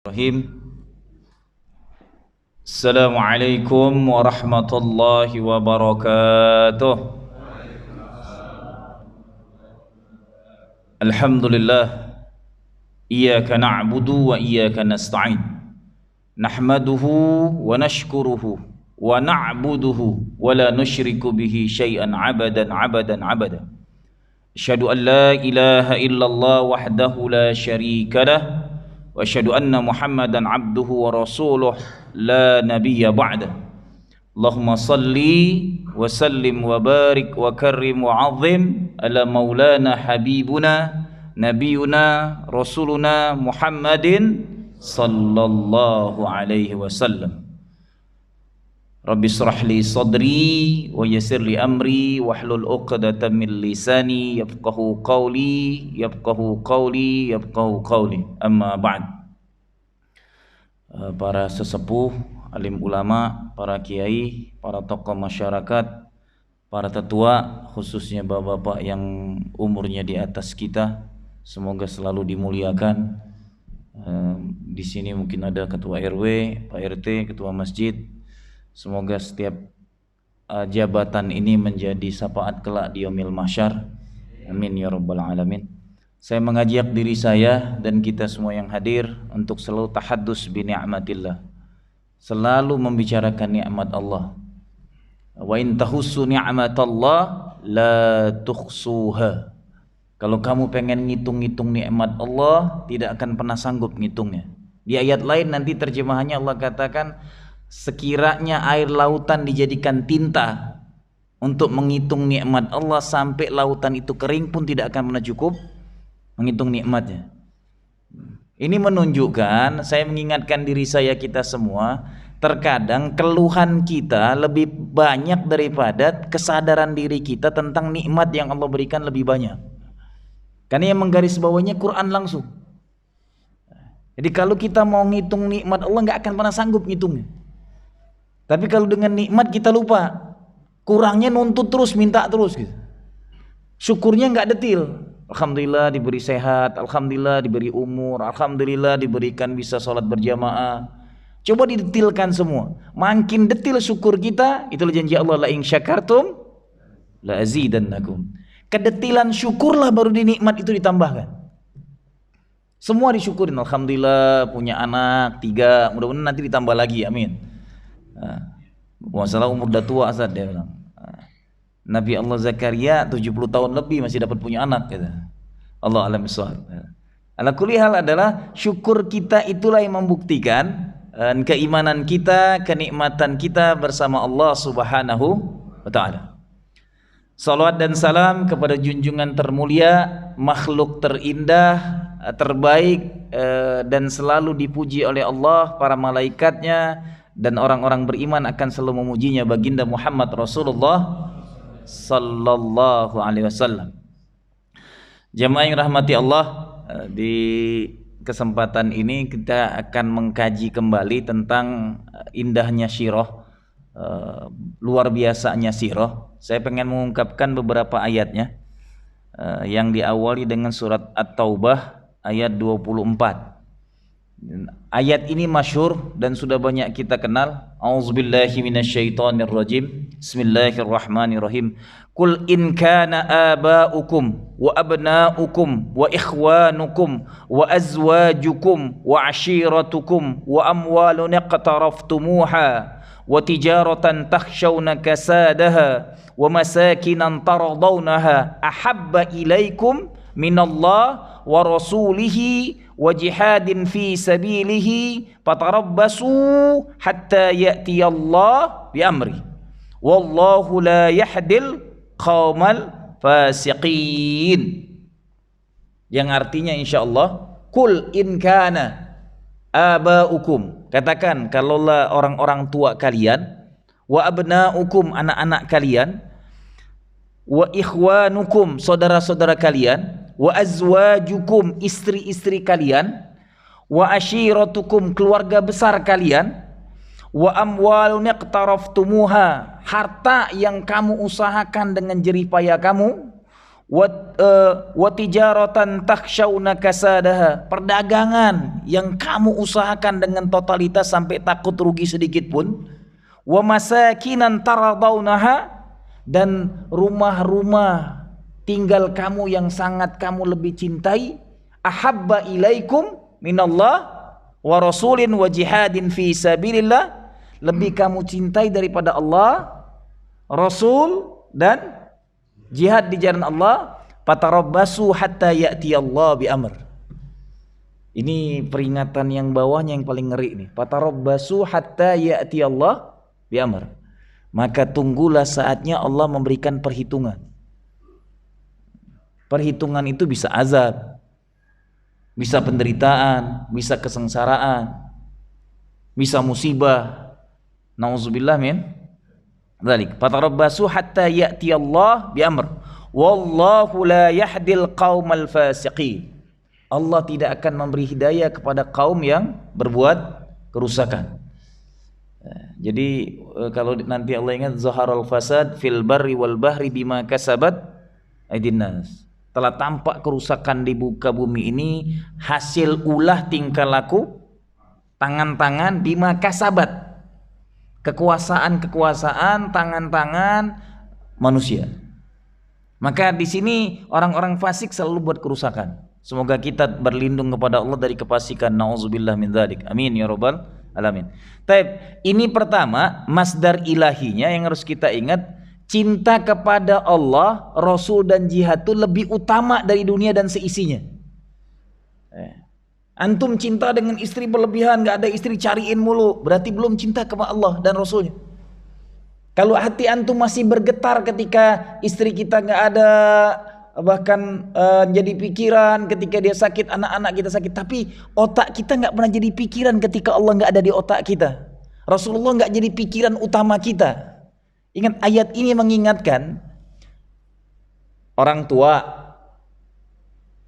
Bismillahirrahmanirrahim. Assalamualaikum warahmatullahi wabarakatuh. Alhamdulillah. Iyyaka na'budu wa iyyaka nasta'in. Nahmaduhu wa nashkuruhu wa na'buduhu wa la nusyriku bihi syai'an abadan. Asyhadu an la ilaha illallah wahdahu la syarika lah. Wa asyhadu anna Muhammadan abduhu wa rasuluh la nabiyya ba'da. Allahumma salli wa sallim wa barik wa karrim wa azim ala maulana habibuna nabiyuna rasuluna Muhammadin sallallahu alaihi wasallam. Rabbi shrah li sadri wa yassir li amri wahlul 'uqdatam min lisani yafqahu qawli amma ba'd. Para sesepuh, alim ulama, para kiai, para tokoh masyarakat, para tetua, khususnya bapak-bapak yang umurnya di atas kita, semoga selalu dimuliakan. Di sini mungkin ada ketua RW, Pak RT, ketua masjid. Semoga setiap jabatan ini menjadi syafaat kelak di yaumil mahsyar. Amin ya rabbal alamin. Saya mengajak diri saya dan kita semua yang hadir untuk selalu tahaddus bi ni'matillah. Selalu membicarakan nikmat Allah. Wa in tahussu ni'matallah la tuhsuha. Kalau kamu pengen ngitung-ngitung nikmat Allah, tidak akan pernah sanggup ngitungnya. Di ayat lain nanti terjemahannya Allah katakan, sekiranya air lautan dijadikan tinta untuk menghitung nikmat Allah sampai lautan itu kering pun tidak akan pernah cukup menghitung nikmatnya. Ini menunjukkan, saya mengingatkan diri saya, kita semua, terkadang keluhan kita lebih banyak daripada kesadaran diri kita tentang nikmat yang Allah berikan lebih banyak. Karena yang menggarisbawahinya Quran langsung. Jadi kalau kita mau ngitung nikmat Allah nggak akan pernah sanggup ngitungnya. Tapi kalau dengan nikmat kita lupa, kurangnya nuntut terus, minta terus gitu. Syukurnya nggak detil. Alhamdulillah diberi sehat, alhamdulillah diberi umur, alhamdulillah diberikan bisa sholat berjamaah. Coba didetilkan semua. Makin detil syukur kita, itulah janji Allah, la in syakartum la azidannakum. Kedetilan syukurlah baru di nikmat itu ditambahkan. Semua disyukurin, alhamdulillah punya anak 3, mudah-mudahan nanti ditambah lagi, amin. Masalah umur dah tua Ustaz, dia bilang. Nabi Allah Zakaria 70 tahun lebih masih dapat punya anak gitu. Allah alam bissawab. Ala kulli hal adalah syukur kita itulah yang membuktikan keimanan kita, kenikmatan kita bersama Allah Subhanahu wa taala. Salawat dan salam kepada junjungan termulia, makhluk terindah, terbaik, dan selalu dipuji oleh Allah, para malaikatnya, dan orang-orang beriman akan selalu memujinya, baginda Muhammad Rasulullah sallallahu alaihi wasallam. Jamaah yang rahmati Allah, di kesempatan ini kita akan mengkaji kembali tentang indahnya sirah, luar biasanya sirah. Saya pengen mengungkapkan beberapa ayatnya, yang diawali dengan surat At-Taubah ayat 24. Ayat ini masyhur dan sudah banyak kita kenal. A'udzubillahi minasyaitonirrajim. Bismillahirrahmanirrahim. Qul in kana aba'ukum wa abna'ukum wa ikhwanukum wa azwajukum wa ashiratukum wa amwalun iqtaraftumuha wa tijaratan takhshawna kasadaha wa masakinan taradawnaha ahabba ilaikum minallah wa rasulihi wa jihadin fi sabilihi fatarabbasu hatta ya'tiyallah bi amri wallahu la yahdil qaumal fasiqin, yang artinya insyaallah, kul in kana aba'ukum, katakan kalaulah orang-orang tua kalian, wa abna'ukum, anak-anak kalian, wa ikhwanukum, saudara-saudara kalian, wa azwajukum, istri-istri kalian, wa ashiratukum, keluarga besar kalian, wa amwalun iqtaraftumuha, harta yang kamu usahakan dengan jerih payah kamu, wa tijaratan takhshawna kasadaha, perdagangan yang kamu usahakan dengan totalitas sampai takut rugi sedikit pun, wa masakinan taradawnaha, dan rumah-rumah tinggal kamu yang sangat kamu lebih cintai, ahabba ilaikum minallah wa rasulin wa jihadin fi sabilillah, lebih kamu cintai daripada Allah, Rasul, dan jihad di jalan Allah. Fatarabbasu hatta ya'ti Allah bi amr. Ini peringatan yang bawahnya yang paling ngeri nih. Fatarabbasu hatta ya'ti Allah bi amr. Maka tunggulah saatnya Allah memberikan perhitungan. Perhitungan itu bisa azab, bisa penderitaan, bisa kesengsaraan, bisa musibah. Nauzubillah min dzalik. Fatarabbasu hatta ya'ti Allah bi amr. Wallahu la yahdil qaumal fasiqin. Allah tidak akan memberi hidayah kepada kaum yang berbuat kerusakan. Jadi kalau nanti Allah ingat, zaharal fasad fil barri wal bahri bima kasabat aydin nas. Telah tampak kerusakan di muka bumi ini hasil ulah tingkah laku tangan-tangan bima kasabat, kekuasaan tangan-tangan manusia. Maka di sini orang-orang fasik selalu buat kerusakan. Semoga kita berlindung kepada Allah dari kefasikan. Nauzubillah min dzalik. Amin ya rabbal alamin. Taib, ini pertama masdar ilahinya yang harus kita ingat. Cinta kepada Allah, Rasul, dan jihad itu lebih utama dari dunia dan seisinya. Antum cinta dengan istri berlebihan, gak ada istri cariin mulu, berarti belum cinta kepada Allah dan Rasulnya. Kalau hati antum masih bergetar ketika istri kita gak ada, bahkan jadi pikiran ketika dia sakit, anak-anak kita sakit, tapi otak kita gak pernah jadi pikiran ketika Allah gak ada di otak kita, Rasulullah gak jadi pikiran utama kita. Ingat, ayat ini mengingatkan orang tua,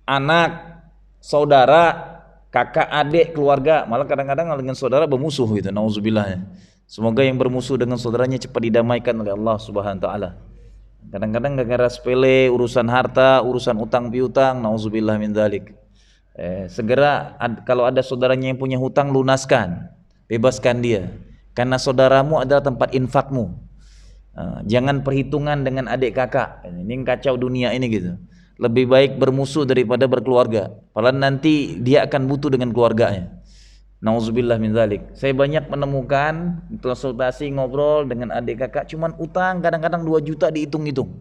anak, saudara, kakak, adik, keluarga, malah kadang-kadang dengan saudara bermusuh gitu. Nauzubillah. Semoga yang bermusuh dengan saudaranya cepat didamaikan oleh Allah Subhanahu wa taala. Kadang-kadang gara-gara sepele, urusan harta, urusan utang piutang, nauzubillah min dzalik. Segera kalau ada saudaranya yang punya hutang, lunaskan, bebaskan dia. Karena saudaramu adalah tempat infakmu. Jangan perhitungan dengan adik kakak. Ini kacau dunia ini gitu. Lebih baik bermusuh daripada berkeluarga. Padahal nanti dia akan butuh dengan keluarganya. Nauzubillah min dzalik. Saya banyak menemukan konsultasi ngobrol dengan adik kakak, cuman utang kadang-kadang 2 juta dihitung-hitung.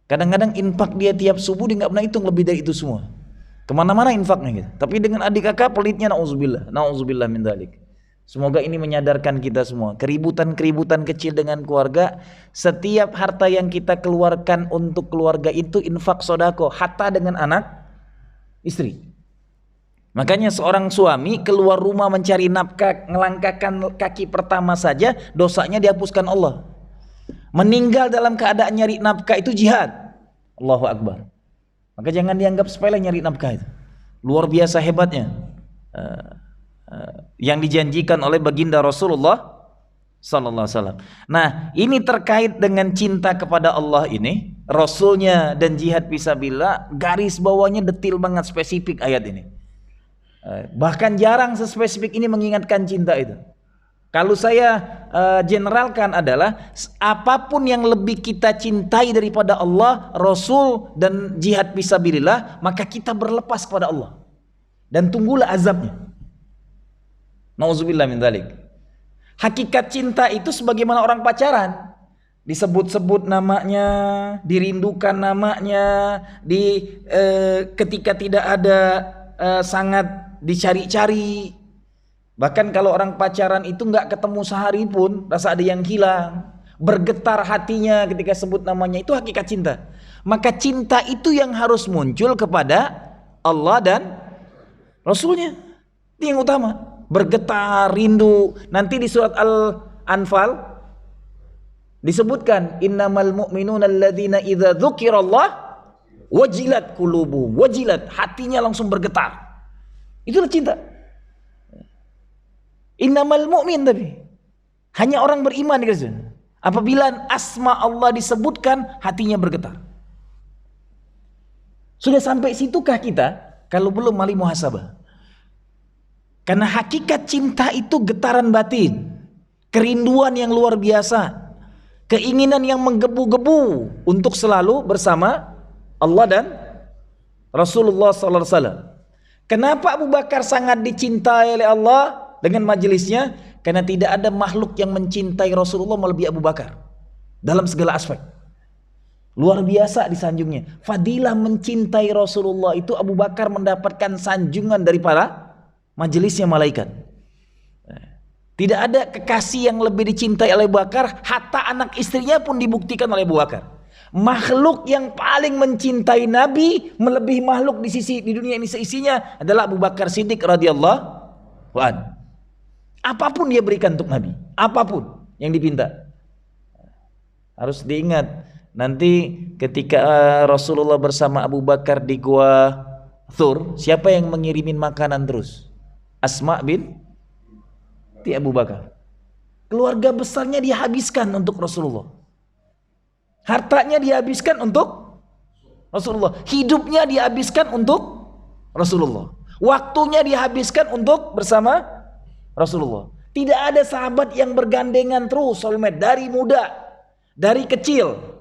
Kadang-kadang infak dia tiap subuh dia nggak pernah hitung lebih dari itu semua. Kemana-mana infaknya gitu. Tapi dengan adik kakak pelitnya, nauzubillah min dzalik. Semoga ini menyadarkan kita semua. Keributan-keributan kecil dengan keluarga, setiap harta yang kita keluarkan untuk keluarga itu infak sodako, hatta dengan anak, istri. Makanya seorang suami keluar rumah mencari nafkah, ngelangkahkan kaki pertama saja, dosanya dihapuskan Allah. Meninggal dalam keadaan nyari nafkah itu jihad. Allahu Akbar. Maka jangan dianggap sepele nyari nafkah itu. Luar biasa hebatnya. Yang dijanjikan oleh baginda Rasulullah sallallahu alaihi wasallam. Nah, ini terkait dengan cinta kepada Allah ini, Rasulnya, dan jihad fisabilillah. Garis bawahnya detil banget, spesifik ayat ini. Bahkan jarang sespesifik ini mengingatkan cinta itu. Kalau saya generalkan adalah apapun yang lebih kita cintai daripada Allah, Rasul, dan jihad fisabilillah, maka kita berlepas kepada Allah dan tunggulah azabnya. Nauzubillah min dzalik. Hakikat cinta itu sebagaimana orang pacaran, disebut-sebut namanya, dirindukan namanya, ketika tidak ada sangat dicari-cari. Bahkan kalau orang pacaran itu nggak ketemu sehari pun rasa ada yang hilang, bergetar hatinya ketika sebut namanya, itu hakikat cinta. Maka cinta itu yang harus muncul kepada Allah dan Rasulnya, itu yang utama. Bergetar, rindu. Nanti di surat Al-Anfal disebutkan, innamal mu'minuna alladzina idza dzukirallah wajilat qulubuhum, wajilat, hatinya langsung bergetar. Itulah cinta. Innamal mu'min, tapi hanya orang beriman dikasih. Apabila asma Allah disebutkan, hatinya bergetar. Sudah sampai situkah kita? Kalau belum, mari muhasabah. Karena hakikat cinta itu getaran batin, kerinduan yang luar biasa, keinginan yang menggebu-gebu untuk selalu bersama Allah dan Rasulullah SAW. Kenapa Abu Bakar sangat dicintai oleh Allah dengan majelisnya? Karena tidak ada makhluk yang mencintai Rasulullah melebihi Abu Bakar dalam segala aspek. Luar biasa disanjungnya. Fadilah mencintai Rasulullah itu Abu Bakar mendapatkan sanjungan dari para majelisnya malaikat. Tidak ada kekasih yang lebih dicintai oleh Abu Bakar, hatta anak istrinya pun dibuktikan oleh Abu Bakar. Makhluk yang paling mencintai Nabi melebihi makhluk di dunia ini seisinya adalah Abu Bakar Siddiq radhiyallahu anhu. Apapun dia berikan untuk Nabi, apapun yang dipinta. Harus diingat. Nanti ketika Rasulullah bersama Abu Bakar di Gua Thur, siapa yang mengirimin makanan terus? Asma binti Abu Bakar. Keluarga besarnya dihabiskan untuk Rasulullah. Hartanya dihabiskan untuk Rasulullah. Hidupnya dihabiskan untuk Rasulullah. Waktunya dihabiskan untuk bersama Rasulullah. Tidak ada sahabat yang bergandengan terus dari muda, dari kecil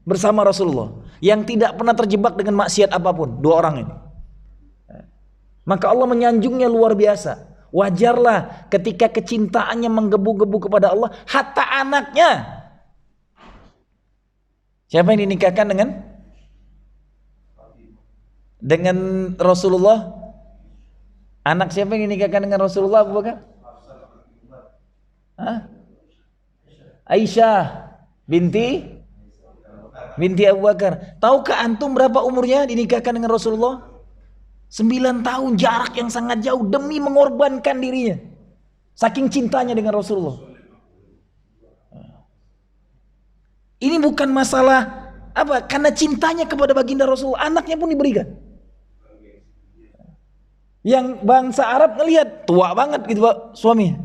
bersama Rasulullah yang tidak pernah terjebak dengan maksiat apapun. Dua orang ini. Maka Allah menyanjungnya luar biasa. Wajarlah ketika kecintaannya menggebu-gebu kepada Allah, hatta anaknya. Siapa yang dinikahkan dengan Rasulullah? Anak siapa yang dinikahkan dengan Rasulullah, Abu Bakar? Aisyah binti Abu Bakar. Tahukah antum berapa umurnya dinikahkan dengan Rasulullah? 9 tahun, jarak yang sangat jauh demi mengorbankan dirinya. Saking cintanya dengan Rasulullah. Ini bukan masalah apa, karena cintanya kepada baginda Rasul, anaknya pun diberikan. Yang bangsa Arab ngelihat tua banget gitu Pak suami.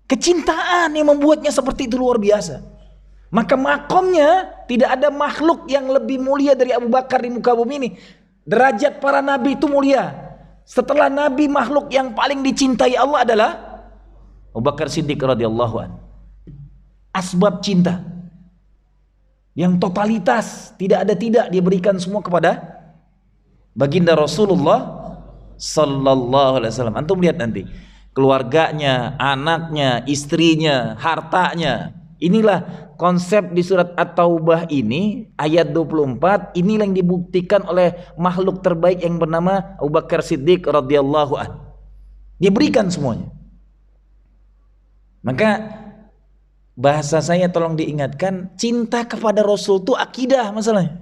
Kecintaan yang membuatnya seperti itu luar biasa. Maka makomnya tidak ada makhluk yang lebih mulia dari Abu Bakar di muka bumi ini. Derajat para nabi itu mulia. Setelah nabi, makhluk yang paling dicintai Allah adalah Abu Bakar Siddiq radhiyallahu anhu. Asbab cinta yang totalitas, tidak dia berikan semua kepada baginda Rasulullah sallallahu alaihi wasallam. Antum lihat nanti keluarganya, anaknya, istrinya, hartanya. Inilah konsep di surat At-Taubah ini, ayat 24, inilah yang dibuktikan oleh makhluk terbaik yang bernama Abu Bakar Siddiq radhiyallahu anhu. Dia berikan semuanya. Maka bahasa saya tolong diingatkan, cinta kepada Rasul itu akidah masalahnya.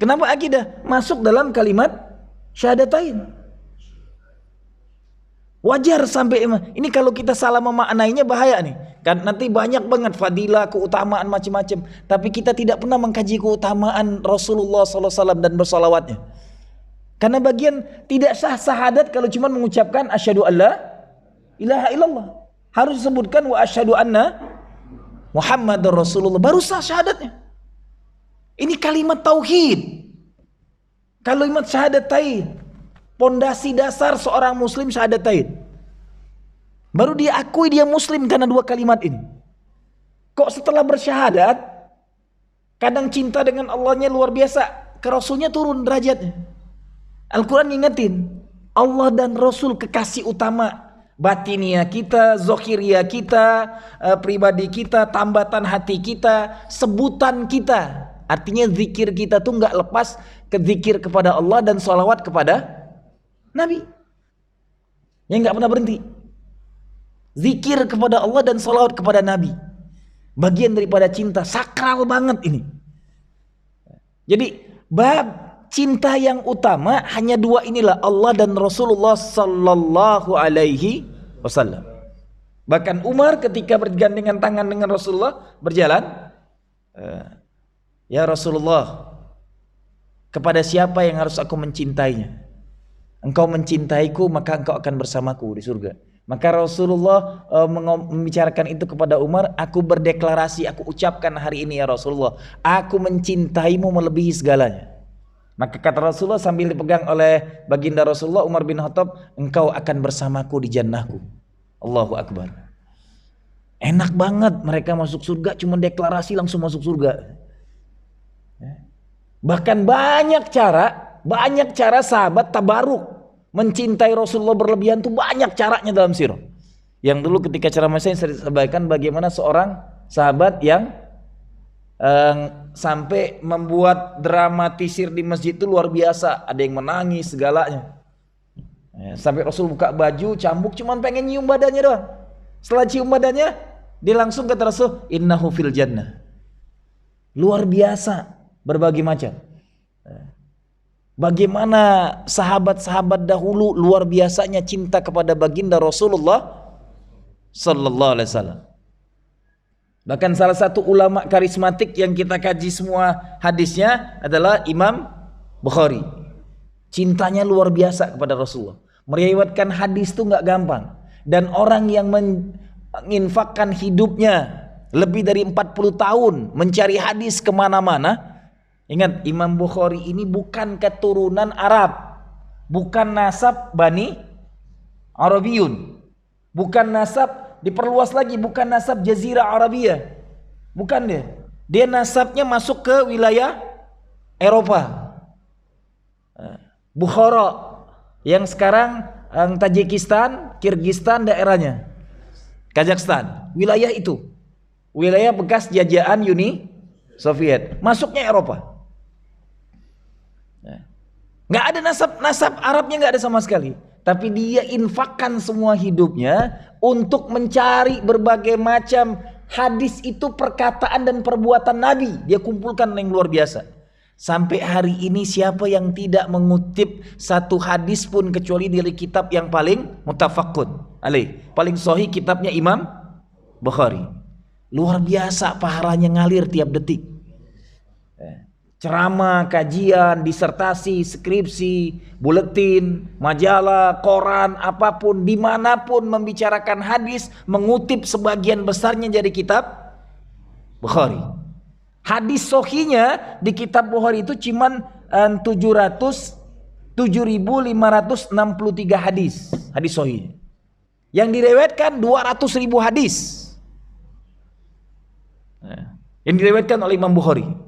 Kenapa akidah? Masuk dalam kalimat syahadatain. Wajar sampai ini, kalau kita salah memaknainya bahaya nih. Kan nanti banyak banget fadilah, keutamaan macam-macam. Tapi kita tidak pernah mengkaji keutamaan Rasulullah SAW dan bersalawatnya. Karena bagian tidak sah syahadat kalau cuma mengucapkan asyhadu alla ilaha illallah. Harus disebutkan wa asyhadu anna Muhammadar Rasulullah, baru sah syahadatnya. Ini kalimat tauhid. Kalimat syahadatain. Pondasi dasar seorang muslim syahadatain. Baru dia akui dia muslim karena dua kalimat ini. Kok setelah bersyahadat, kadang cinta dengan Allahnya luar biasa, ke Rasulnya turun derajatnya. Al-Quran ngingetin, Allah dan Rasul kekasih utama. Batinia kita, zohiria kita, pribadi kita, tambatan hati kita, sebutan kita. Artinya zikir kita tuh gak lepas ke zikir kepada Allah dan sholawat kepada Nabi. Yang gak pernah berhenti. Zikir kepada Allah dan sholawat kepada Nabi. Bagian daripada cinta, sakral banget ini. Jadi bab cinta yang utama hanya dua inilah, Allah dan Rasulullah sallallahu alaihi wasallam. Bahkan Umar ketika bergandengan tangan dengan Rasulullah berjalan, ya Rasulullah, kepada siapa yang harus aku mencintainya? Engkau mencintaiku maka engkau akan bersamaku di surga. Maka Rasulullah membicarakan itu kepada Umar, aku berdeklarasi, aku ucapkan hari ini ya Rasulullah, aku mencintaimu melebihi segalanya. Maka kata Rasulullah sambil dipegang oleh baginda Rasulullah Umar bin Khattab, engkau akan bersamaku di jannahku. Allahu Akbar. Enak banget mereka masuk surga, cuma deklarasi langsung masuk surga. Bahkan banyak cara sahabat tabaruk mencintai Rasulullah berlebihan tuh banyak caranya dalam sirah. Yang dulu ketika ceramah saya sampaikan bagaimana seorang sahabat yang sampai membuat dramatisir di masjid itu luar biasa, ada yang menangis segalanya. Sampai Rasul buka baju, cambuk cuman pengen nyium badannya doang. Setelah cium badannya, dia langsung kata Rasul, innahu fil jannah. Luar biasa, berbagai macam. Bagaimana sahabat-sahabat dahulu luar biasanya cinta kepada baginda Rasulullah sallallahu alaihi wasallam. Bahkan salah satu ulama karismatik yang kita kaji semua hadisnya adalah Imam Bukhari. Cintanya luar biasa kepada Rasulullah. Meriwayatkan hadis itu nggak gampang. Dan orang yang menginfakkan hidupnya lebih dari 40 tahun mencari hadis kemana-mana. Ingat, Imam Bukhari ini bukan keturunan Arab, bukan nasab Bani Arabiyun, bukan nasab, diperluas lagi, bukan nasab Jazirah Arabia, bukan dia. Dia nasabnya masuk ke wilayah Eropa, Bukhara, yang sekarang Tajikistan, Kirgistan daerahnya, Kazakhstan, wilayah itu, wilayah bekas jajahan Uni Soviet, masuknya Eropa. Nggak ada nasab Arabnya, nggak ada sama sekali. Tapi dia infakkan semua hidupnya untuk mencari berbagai macam hadis itu, perkataan dan perbuatan Nabi. Dia kumpulkan yang luar biasa. Sampai hari ini siapa yang tidak mengutip satu hadis pun kecuali dari kitab yang paling mutafakun alaih, paling sahih, kitabnya Imam Bukhari. Luar biasa pahalanya ngalir tiap detik. Ceramah, kajian, disertasi, skripsi, buletin, majalah, koran, apapun, dimanapun membicarakan hadis, mengutip sebagian besarnya dari kitab Bukhari. Hadis sahihnya di kitab Bukhari itu cuman 7.563 hadis. Hadis sahih. Yang direwetkan 200.000 hadis. Yang direwetkan oleh Imam Bukhari.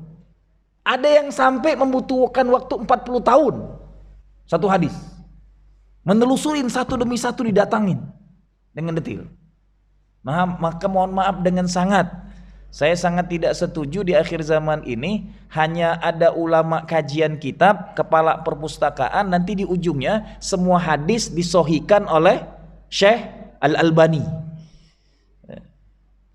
Ada yang sampai membutuhkan waktu 40 tahun satu hadis. Menelusurin satu demi satu, didatangin dengan detail. Maka mohon maaf dengan sangat, saya sangat tidak setuju di akhir zaman ini hanya ada ulama kajian kitab, kepala perpustakaan, nanti di ujungnya semua hadis disohikan oleh Syekh Al-Albani.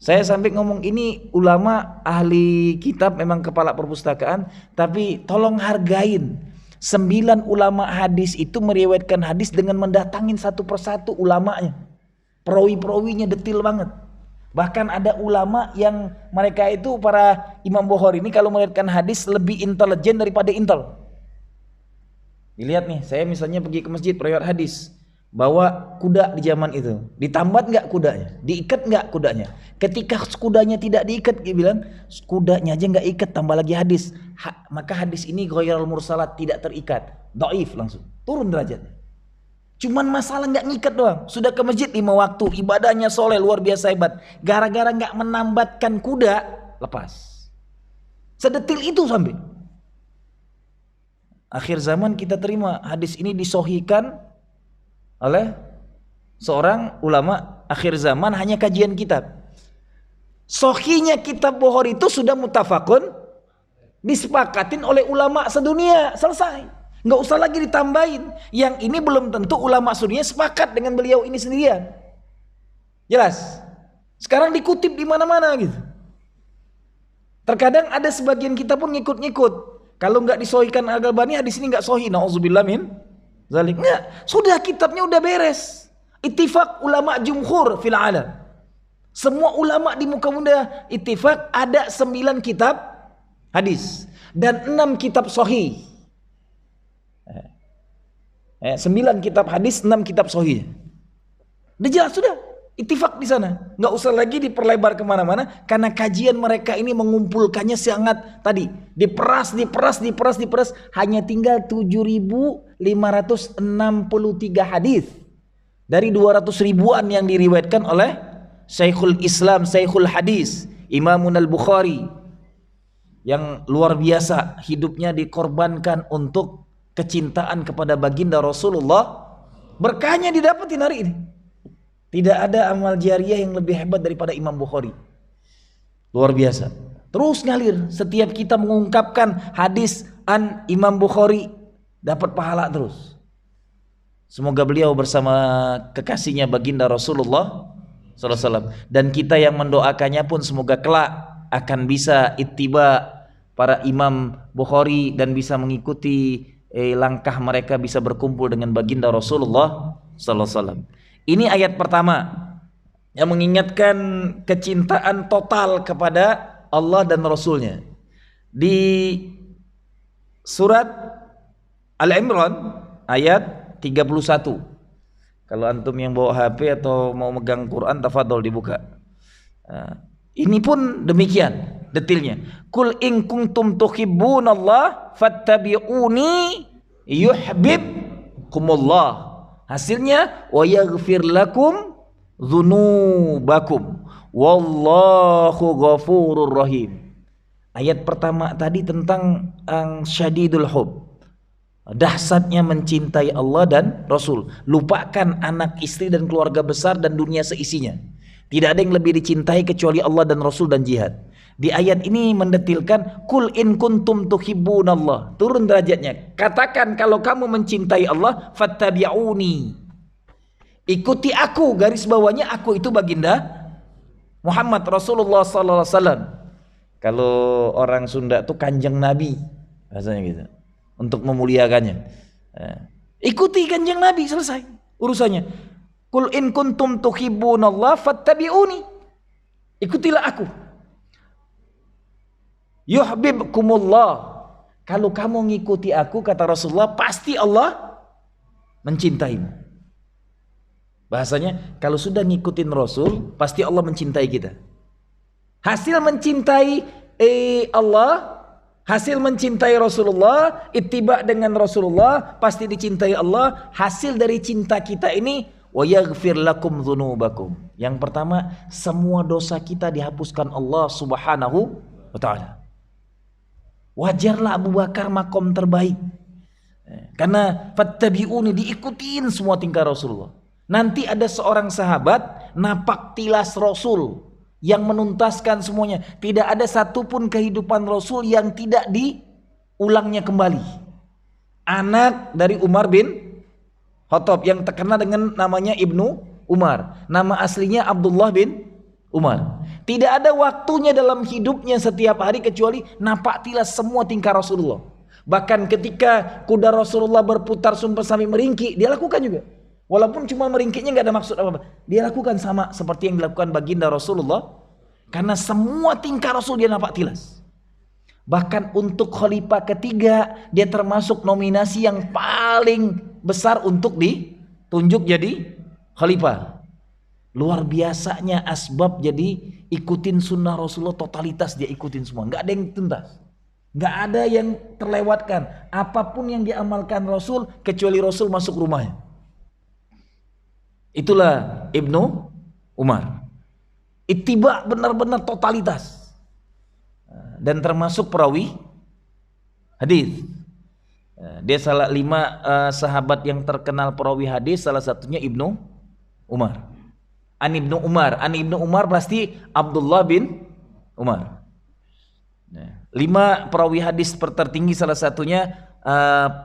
Saya sampai ngomong ini ulama ahli kitab, memang kepala perpustakaan, tapi tolong hargain 9 ulama hadis itu meriwayatkan hadis dengan mendatangin satu persatu ulamanya. Perawi-perawinya detail banget. Bahkan ada ulama yang mereka itu, para Imam Bukhari ini kalau meriwayatkan hadis lebih intelijen daripada Intel. Dilihat nih, saya misalnya pergi ke masjid periwayat hadis, bawa kuda di zaman itu, ditambat nggak kudanya, diikat nggak kudanya. Ketika kudanya tidak diikat, dia bilang kudanya aja nggak ikat, tambah lagi hadis, maka hadis ini ghairul mursalat, tidak terikat, dhaif, langsung turun derajatnya. Cuman masalah nggak ngikat doang. Sudah ke masjid 5 waktu, ibadahnya soleh luar biasa hebat, gara-gara nggak menambatkan kuda, lepas. Sedetil itu sampai akhir zaman kita terima hadis ini disohikan oleh seorang ulama akhir zaman, hanya kajian kitab. Sohinya kitab Bukhari itu sudah mutafakun, disepakatin oleh ulama sedunia, selesai. Nggak usah lagi ditambahin. Yang ini belum tentu ulama sedunia sepakat dengan beliau ini sendirian. Jelas. Sekarang dikutip di mana-mana gitu. Terkadang ada sebagian kita pun ngikut-ngikut. Kalau nggak disohikan Al-Albani, hadis ini nggak sohi. Nauzubillah min zalik. Nggak. Sudah, kitabnya udah beres. Ittifaq ulama jumhur fil alam. Semua ulama di muka bunda ittifaq ada 9 kitab hadis dan 6 kitab sahih. 9 kitab hadis, 6 kitab sahih. Udah jelas sudah. ittifaq di sana. Nggak usah lagi diperlebar kemana-mana, karena kajian mereka ini mengumpulkannya sangat tadi diperas, hanya tinggal 7.563 hadis dari 200 ribuan yang diriwayatkan oleh Syekhul Islam, Syekhul Hadis, Imamun Al-Bukhari, yang luar biasa hidupnya dikorbankan untuk kecintaan kepada baginda Rasulullah. Berkahnya didapatin hari ini. Tidak ada amal jariah yang lebih hebat daripada Imam Bukhari. Luar biasa. Terus ngalir. Setiap kita mengungkapkan hadis an Imam Bukhari, dapat pahala terus. Semoga beliau bersama kekasihnya baginda Rasulullah SAW. Dan kita yang mendoakannya pun semoga kelak akan bisa ittiba para Imam Bukhari dan bisa mengikuti langkah mereka, bisa berkumpul dengan baginda Rasulullah SAW. Ini ayat pertama yang mengingatkan kecintaan total kepada Allah dan Rasulnya. Di surat Al-Imran ayat 31. Kalau antum yang bawa HP atau mau megang Quran, tafadhol dibuka. Ini pun demikian detailnya. Kul in kuntum tuhibbunallah fattabi'uni yuhibbukumullah. Hasilnya wa yaghfir lakum dzunubakum wallahu ghafurur rahim. Ayat pertama tadi tentang syadidul hub, dahsyatnya mencintai Allah dan Rasul. Lupakan anak, istri dan keluarga besar dan dunia seisinya. Tidak ada yang lebih dicintai kecuali Allah dan Rasul dan jihad. Di ayat ini mendetilkan kul in kuntum tuhibbunallah, turun derajatnya. Katakan kalau kamu mencintai Allah, fattabi'uni, ikuti aku. Garis bawahnya aku itu baginda Muhammad Rasulullah SAW. Kalau orang Sunda tuh kanjeng Nabi bahasanya gitu, untuk memuliakannya. Ikuti kanjeng Nabi, selesai urusannya. Kul in kuntum tuhibbunallah fattabi'uni, ikutilah aku. Yuhibbukumullah, kalau kamu ngikuti aku, kata Rasulullah, pasti Allah mencintaimu. Bahasanya kalau sudah ngikutin Rasul, pasti Allah mencintai kita. Hasil mencintai Allah, hasil mencintai Rasulullah, ittiba dengan Rasulullah, pasti dicintai Allah. Hasil dari cinta kita ini, wa yaghfir lakum dzunubakum. Yang pertama, semua dosa kita dihapuskan Allah Subhanahu wa taala. Wajarlah Abu Bakar makom terbaik, karena fattabi'uni, diikutin semua tingkah Rasulullah. Nanti ada seorang sahabat napak tilas Rasul yang menuntaskan semuanya. Tidak ada satupun kehidupan Rasul yang tidak diulangnya kembali. Anak dari Umar bin Khattab yang terkenal dengan namanya Ibnu Umar, nama aslinya Abdullah bin Umar. Tidak ada waktunya dalam hidupnya setiap hari kecuali napak tilas semua tingkah Rasulullah. Bahkan ketika kuda Rasulullah berputar sumpah sampai meringkik, dia lakukan juga. Walaupun cuma meringkiknya nggak ada maksud apa-apa, dia lakukan sama seperti yang dilakukan baginda Rasulullah. Karena semua tingkah Rasul dia napak tilas. Bahkan untuk khalifah ketiga, dia termasuk nominasi yang paling besar untuk ditunjuk jadi khalifah. Luar biasanya asbab jadi ikutin sunnah Rasulullah, totalitas dia ikutin semua, nggak ada yang tuntas, nggak ada yang terlewatkan. Apapun yang diamalkan Rasul, kecuali Rasul masuk rumahnya. Itulah Ibnu Umar, ittiba benar-benar totalitas, dan termasuk perawi hadis. Dia salah 5 sahabat yang terkenal perawi hadis, salah satunya Ibnu Umar. An Ibnu Umar pasti Abdullah bin Umar. 5 perawi hadis tertinggi, salah satunya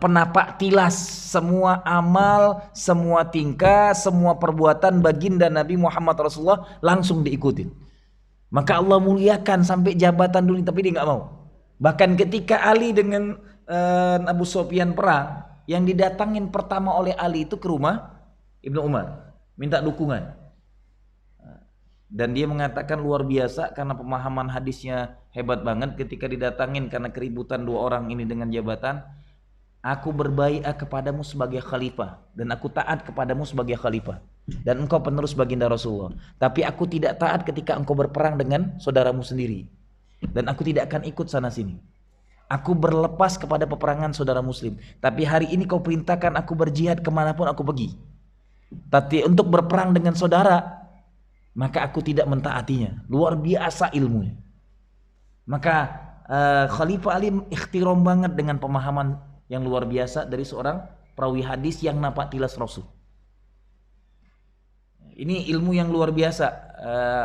penapak tilas semua amal, semua tingkah, semua perbuatan baginda Nabi Muhammad Rasulullah langsung diikutin. Maka Allah muliakan sampai jabatan dulu, tapi dia nggak mau. Bahkan ketika Ali dengan Abu Sufyan perang, yang didatangin pertama oleh Ali itu ke rumah Ibnu Umar, minta dukungan. Dan dia mengatakan luar biasa karena pemahaman hadisnya hebat banget. Ketika didatangin karena keributan 2 orang ini dengan jabatan, aku berbaiat kepadamu sebagai khalifah dan aku taat kepadamu sebagai khalifah dan engkau penerus baginda Rasulullah. Tapi aku tidak taat ketika engkau berperang dengan saudaramu sendiri dan aku tidak akan ikut sana sini. Aku berlepas kepada peperangan saudara muslim. Tapi hari ini kau perintahkan aku berjihad kemanapun aku pergi. Tapi untuk berperang dengan saudara, maka aku tidak mentaatinya. Luar biasa ilmunya. Maka Khalifah Ali ikhtiram banget dengan pemahaman yang luar biasa dari seorang perawi hadis yang nampak tilas Rasul. Ini ilmu yang luar biasa.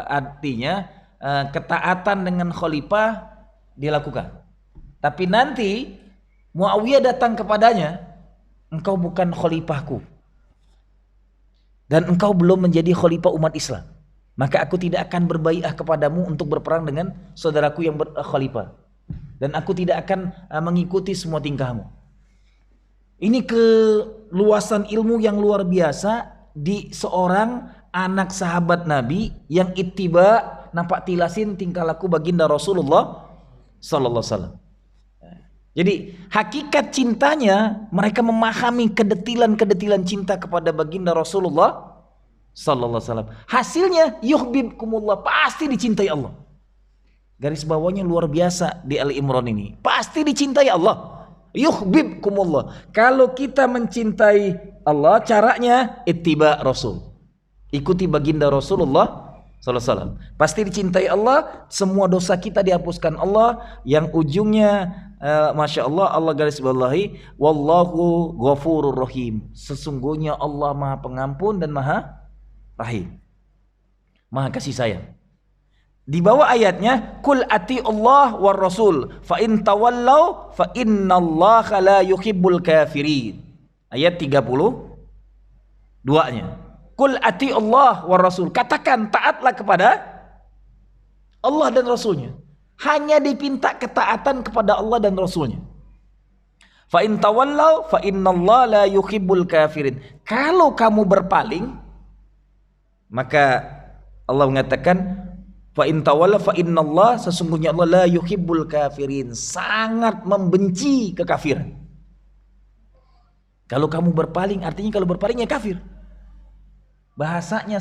Artinya ketaatan dengan khalifah dilakukan. Tapi nanti Muawiyah datang kepadanya, engkau bukan khalifahku dan engkau belum menjadi khalifah umat Islam, maka aku tidak akan berbaiat kepadamu untuk berperang dengan saudaraku yang khalifah, dan aku tidak akan mengikuti semua tingkahmu. Ini keluasan ilmu yang luar biasa di seorang anak sahabat Nabi yang ittiba, nampak tilasin tingkah laku baginda Rasulullah sallallahu alaihi wasallam. Jadi hakikat cintanya, mereka memahami kedetilan-kedetilan cinta kepada baginda Rasulullah sallallahu alaihi wasallam. Hasilnya yuhibbukumullah, pasti dicintai Allah. Garis bawahnya luar biasa di Ali Imran ini. Pasti dicintai Allah. Yuhibbukumullah. Kalau kita mencintai Allah, caranya ittiba Rasul. Ikuti baginda Rasulullah sallallahu alaihi wasallam. Pasti dicintai Allah, semua dosa kita dihapuskan Allah, yang ujungnya Masya Allah, Allah garis bawahi, wallahu ghafurur rahim. Sesungguhnya Allah maha pengampun dan maha rahim, maha kasih sayang. Di bawah ayatnya, kul ati Allah war rasul fa in tawallau fa innallaha la yuhibbul kafirin. Ayat 32-nya. Kul ati Allah war rasul, katakan taatlah kepada Allah dan Rasulnya. Hanya dipinta ketaatan kepada Allah dan Rasulnya. Fa in tawallau fa innallaha la yuhibbul kafirin. Kalau kamu berpaling, maka Allah mengatakan fa in tawalla fa innallaha, sesungguhnya Allah la yuhibbul kafirin, sangat membenci kekafiran. Kalau kamu berpaling, artinya kalau berpaling ya kafir. Bahasanya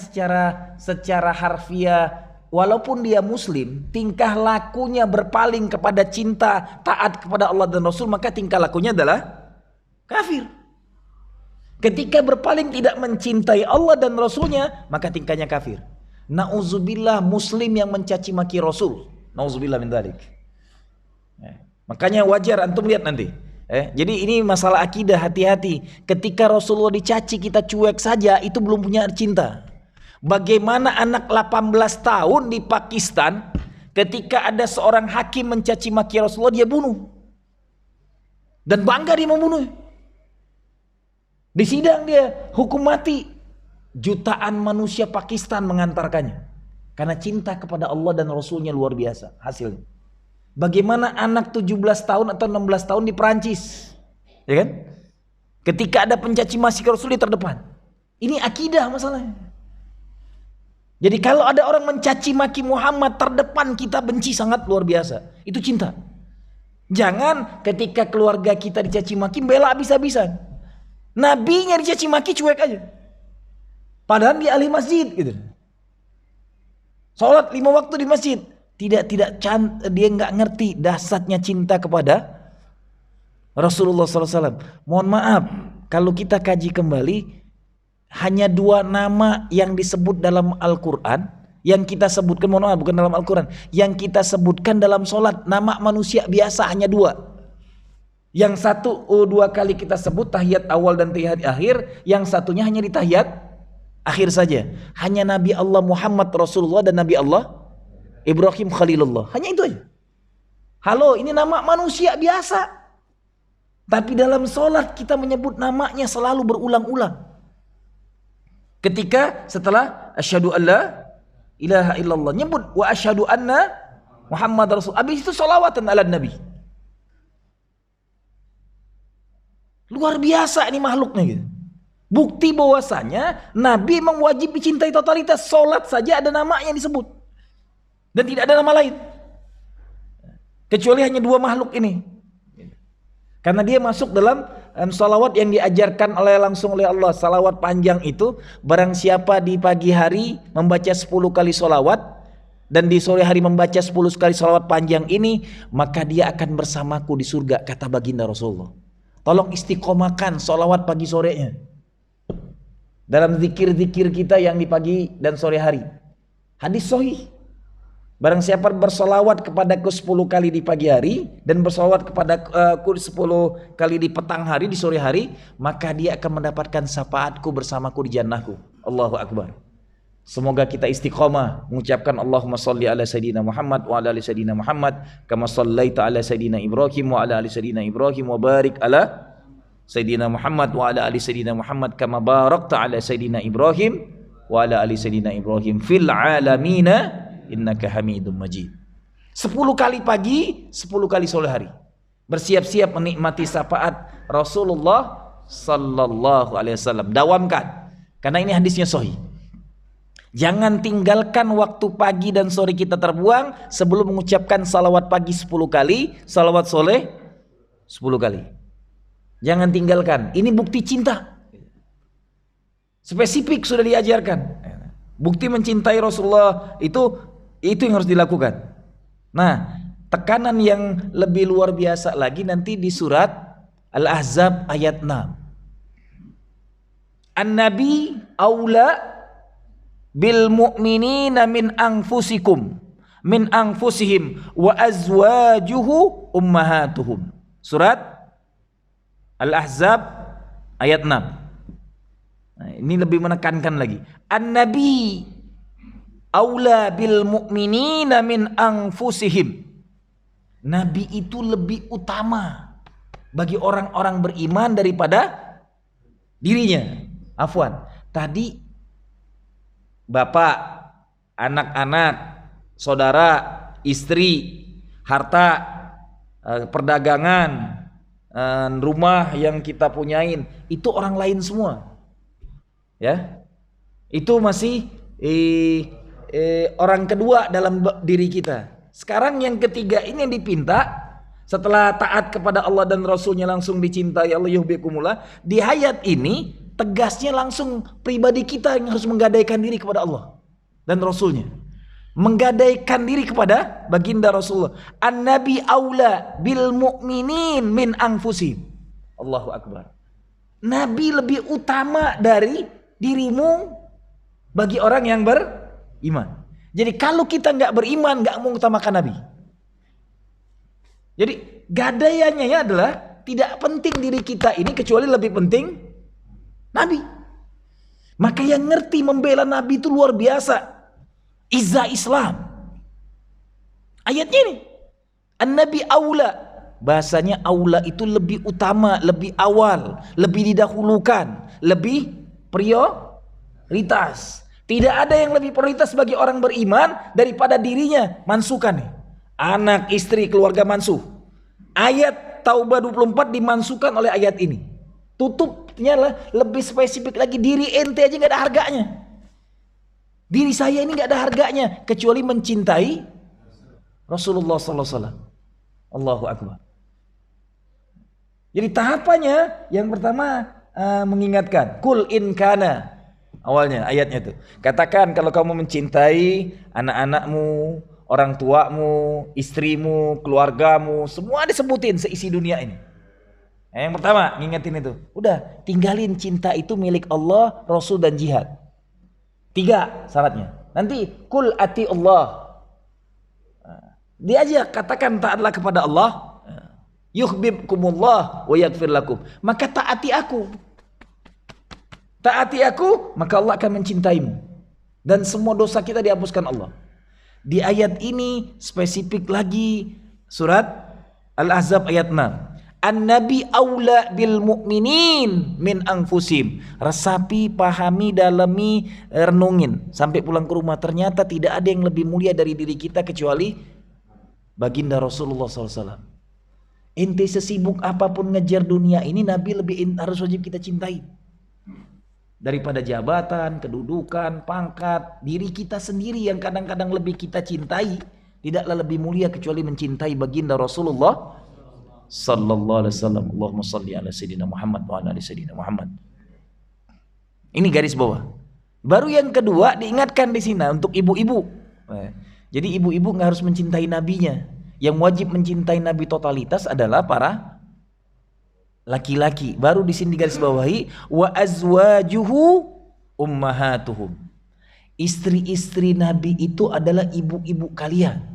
secara harfiah, walaupun dia muslim, tingkah lakunya berpaling kepada cinta, taat kepada Allah dan Rasul, maka tingkah lakunya adalah kafir. Ketika berpaling tidak mencintai Allah dan Rasulnya, maka tingkahnya kafir. Nauzubillah, muslim yang mencaci maki Rasul. Nauzubillah min dzalik. Makanya wajar antum lihat nanti. Jadi ini masalah akidah, hati-hati. Ketika Rasulullah dicaci kita cuek saja, itu belum punya cinta. Bagaimana anak 18 tahun di Pakistan, ketika ada seorang hakim mencaci maki Rasulullah, dia bunuh. Dan bangga dia membunuh. Di sidang dia hukum mati. Jutaan manusia Pakistan mengantarkannya. Karena cinta kepada Allah dan Rasulnya luar biasa hasilnya. Bagaimana anak 17 tahun atau 16 tahun di Perancis, ya kan? Ketika ada pencaci maki Rasul di terdepan. Ini akidah masalahnya. Jadi kalau ada orang mencaci maki Muhammad terdepan, kita benci, sangat luar biasa. Itu cinta. Jangan ketika keluarga kita dicaci maki bela habis-habisan. Nabinya dicaci maki cuek aja. Padahal dia ahli masjid gitu. Salat 5 waktu di masjid. Dia nggak ngerti dasarnya cinta kepada Rasulullah SAW. Mohon maaf, kalau kita kaji kembali, hanya 2 nama yang disebut dalam Al-Quran, yang kita sebutkan, mohon maaf, bukan dalam Al-Quran, yang kita sebutkan dalam sholat, nama manusia biasa hanya 2. Yang satu 2 kali kita sebut tahiyat awal dan tahiyat akhir, yang satunya hanya di tahiyat akhir saja. Hanya Nabi Allah Muhammad Rasulullah dan Nabi Allah Ibrahim Khalilullah, hanya itu aja. Halo, ini nama manusia biasa, tapi dalam sholat kita menyebut namanya selalu berulang-ulang. Ketika setelah asyhadu alla ilaha illallah, nyebut wa asyhadu anna Muhammad Rasul. Habis itu sholawatan ala Nabi. Luar biasa ini makhluknya gitu. Bukti bahwasanya Nabi memang wajib dicintai totalitas. Sholat saja ada namanya yang disebut. Dan tidak ada nama lain. Kecuali hanya 2 makhluk ini. Karena dia masuk dalam salawat yang diajarkan langsung oleh Allah. Salawat panjang itu, barang siapa di pagi hari membaca 10 kali salawat dan di sore hari membaca 10 kali salawat panjang ini, maka dia akan bersamaku di surga, kata baginda Rasulullah. Tolong istiqomahkan salawat pagi sorenya dalam zikir-zikir kita yang di pagi dan sore hari. Hadis sahih. Barang siapa bersolawat kepadaku 10 kali di pagi hari dan bersolawat kepadaku 10 kali di petang hari, di sore hari, maka dia akan mendapatkan syafaatku bersamaku di jannahku. Allahu Akbar. Semoga kita istiqomah mengucapkan Allahumma salli ala Sayyidina Muhammad wa ala ali Sayyidina Muhammad kama sallaita ala Sayyidina Ibrahim wa ala ali Sayyidina Ibrahim wa barik ala Sayyidina Muhammad wa ala ali Sayyidina Muhammad kama barakta ala Sayyidina Ibrahim wa ala ali Sayyidina Ibrahim fil alamina innaka Hamidum Majid. 10 kali pagi, 10 kali sore hari. Bersiap-siap menikmati syafaat Rasulullah sallallahu alaihi wasallam. Dawamkan. Karena ini hadisnya sahih. Jangan tinggalkan waktu pagi dan sore kita terbuang sebelum mengucapkan salawat pagi 10 kali, salawat sore 10 kali. Jangan tinggalkan. Ini bukti cinta. Spesifik sudah diajarkan. Bukti mencintai Rasulullah itu yang harus dilakukan. Nah, tekanan yang lebih luar biasa lagi nanti di surat Al-Ahzab ayat 6. An-Nabi aula bil mu'minina min anfusihim wa azwajuhu ummahatuhum. Surat Al-Ahzab ayat 6. Nah, ini lebih menekankan lagi. An-Nabi aula bil mu'minina min anfusihim. Nabi itu lebih utama bagi orang-orang beriman daripada dirinya. Afwan. Tadi bapak, anak-anak, saudara, istri, harta, perdagangan, rumah yang kita punyain, itu orang lain semua. Ya. Itu masih orang kedua dalam diri kita. Sekarang yang ketiga ini yang dipinta setelah taat kepada Allah dan Rasulnya langsung dicintai Allah yuhibbukumullah. Di ayat ini tegasnya langsung pribadi kita yang harus menggadaikan diri kepada Allah dan Rasulnya, menggadaikan diri kepada baginda Rasulullah. An-Nabi aula bil mu'minin min anfusihim. Allahu Akbar. Nabi lebih utama dari dirimu bagi orang yang beriman. Jadi kalau kita nggak beriman, nggak mengutamakan Nabi. Jadi gadaiannya adalah tidak penting diri kita ini kecuali lebih penting Nabi. Maka yang ngerti membela Nabi itu luar biasa. Izzah Islam. Ayatnya ini. An-Nabi aula. Bahasanya aula itu lebih utama, lebih awal, lebih didahulukan, lebih prioritas. Tidak ada yang lebih prioritas bagi orang beriman daripada dirinya. Mansukan nih. Anak, istri, keluarga mansuh. Ayat Taubah 24 dimansukan oleh ayat ini. Tutupnya lah lebih spesifik lagi. Diri ente aja gak ada harganya. Diri saya ini gak ada harganya. Kecuali mencintai Rasulullah SAW. Allahu Akbar. Jadi tahapannya yang pertama mengingatkan. Kul in kana. Awalnya ayatnya itu. Katakan kalau kamu mencintai anak-anakmu, orang tuamu, istrimu, keluargamu, semua disebutin seisi dunia ini. Yang pertama ngingetin itu. Udah, tinggalin cinta itu milik Allah, Rasul dan jihad. 3 syaratnya. Nanti kul ati Allah. Dia aja katakan taatlah kepada Allah. Yuhibbukumullah wa yaghfir lakum. Maka taati aku. Taati aku, maka Allah akan mencintaimu. Dan semua dosa kita dihapuskan Allah. Di ayat ini spesifik lagi surat Al-Ahzab ayat 6. An-Nabi aula bil mu'minin min anfusim. Resapi, pahami, dalami, renungin. Sampai pulang ke rumah ternyata tidak ada yang lebih mulia dari diri kita kecuali baginda Rasulullah SAW. Ente sesibuk apapun ngejar dunia ini, Nabi lebih harus wajib kita cintai. Daripada jabatan, kedudukan, pangkat, diri kita sendiri yang kadang-kadang lebih kita cintai, tidaklah lebih mulia kecuali mencintai baginda Rasulullah sallallahu alaihi wasallam. Allahumma shalli ala sayyidina Muhammad wa ala ali sayyidina Muhammad. Ini garis bawah. Baru yang kedua diingatkan di sini untuk ibu-ibu. Jadi ibu-ibu nggak harus mencintai nabinya. Yang wajib mencintai nabi totalitas adalah para laki-laki. Baru di sini garis bawahi wa azwajuhu ummahatuhum. Istri-istri nabi itu adalah ibu-ibu kalian.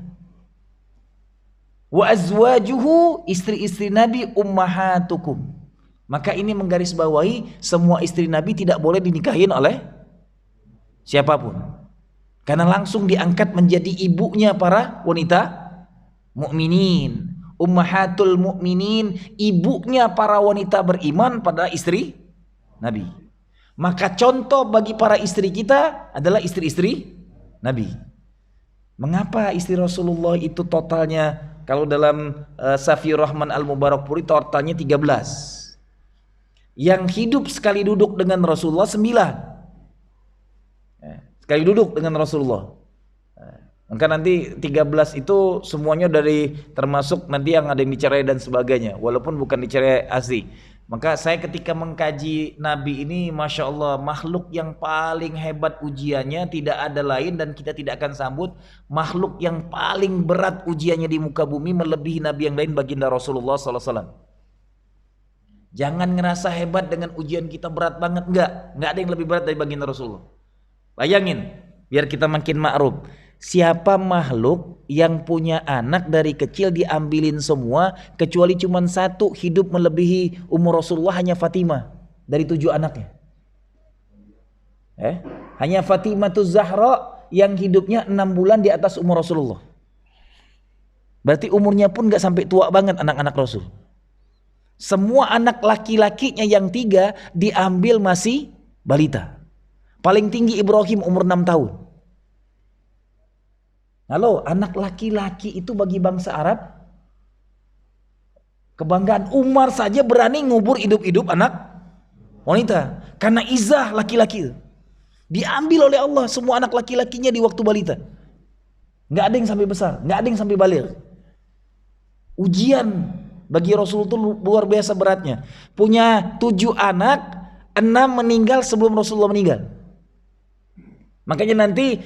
Wa azwajuhu, istri-istri nabi ummahatukum. Maka ini menggarisbawahi semua istri nabi tidak boleh dinikahin oleh siapapun. Karena langsung diangkat menjadi ibunya para wanita mukminin. Ummahatul mukminin, ibunya para wanita beriman pada istri nabi. Maka contoh bagi para istri kita adalah istri-istri nabi. Mengapa istri Rasulullah itu totalnya, kalau dalam Safiur Rahman Al-Mubarakpuri totalnya 13. Yang hidup sekali duduk dengan Rasulullah 9. Sekali duduk dengan Rasulullah. Maka nanti 13 itu semuanya dari termasuk nanti yang ada yang dicerai dan sebagainya. Walaupun bukan dicerai asli. Maka saya ketika mengkaji Nabi ini, Masya Allah, makhluk yang paling hebat ujiannya tidak ada lain dan kita tidak akan sambut. Makhluk yang paling berat ujiannya di muka bumi melebihi Nabi yang lain, baginda Rasulullah SAW. Jangan ngerasa hebat dengan ujian kita berat banget. Enggak ada yang lebih berat dari baginda Rasulullah. Bayangin, biar kita makin ma'ruf. Siapa makhluk yang punya anak dari kecil diambilin semua, kecuali cuma satu hidup melebihi umur Rasulullah, hanya Fatimah dari 7 anaknya. Hanya Fatimah Zahra yang hidupnya 6 bulan di atas umur Rasulullah. Berarti umurnya pun gak sampai tua banget anak-anak Rasul. Semua anak laki-lakinya yang 3 diambil masih balita. Paling tinggi Ibrahim umur 6 tahun. Halo, anak laki-laki itu bagi bangsa Arab kebanggaan. Umar saja berani ngubur hidup-hidup anak wanita karena izah laki-laki. Diambil oleh Allah semua anak laki-lakinya di waktu balita. Nggak ada yang sampai besar, nggak ada yang sampai baligh. Ujian bagi Rasul itu luar biasa beratnya. Punya 7 anak, 6 meninggal sebelum Rasulullah meninggal. Makanya nanti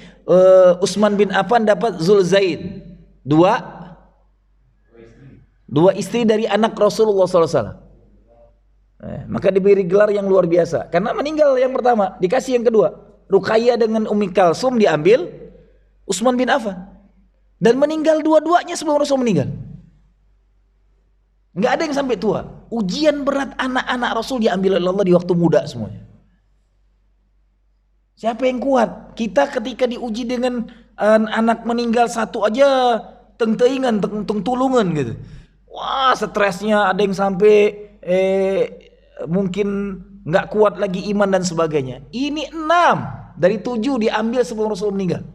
Utsman bin Affan dapat Zulzaid, dua istri dari anak Rasulullah SAW. Maka diberi gelar yang luar biasa. Karena meninggal yang pertama, dikasih yang kedua. Ruqayyah dengan Ummi Kalsum diambil Utsman bin Affan. Dan meninggal dua-duanya sebelum Rasul meninggal. Nggak ada yang sampai tua. Ujian berat anak-anak Rasul diambil oleh Allah di waktu muda semuanya. Siapa yang kuat? Kita ketika diuji dengan anak meninggal satu aja teng-teingan, teng-tulungan gitu. Wah, stresnya ada yang sampai mungkin nggak kuat lagi iman dan sebagainya. Ini 6 dari 7 diambil sebelum Rasul meninggal.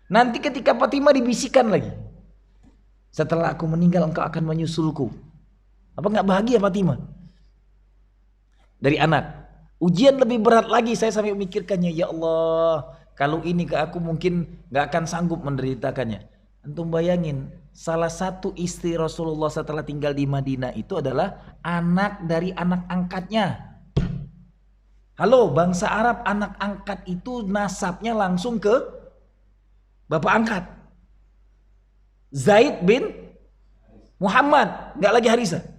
Nanti ketika Fatimah dibisikkan lagi, setelah aku meninggal engkau akan menyusulku. Apa nggak bahagia Fatimah? Dari anak. Ujian lebih berat lagi, saya sampai memikirkannya, ya Allah, kalau ini ke aku mungkin gak akan sanggup menderitakannya. Antum bayangin, salah satu istri Rasulullah setelah tinggal di Madinah itu adalah anak dari anak angkatnya. Halo, bangsa Arab anak angkat itu nasabnya langsung ke bapak angkat. Zaid bin Muhammad, gak lagi Harisah.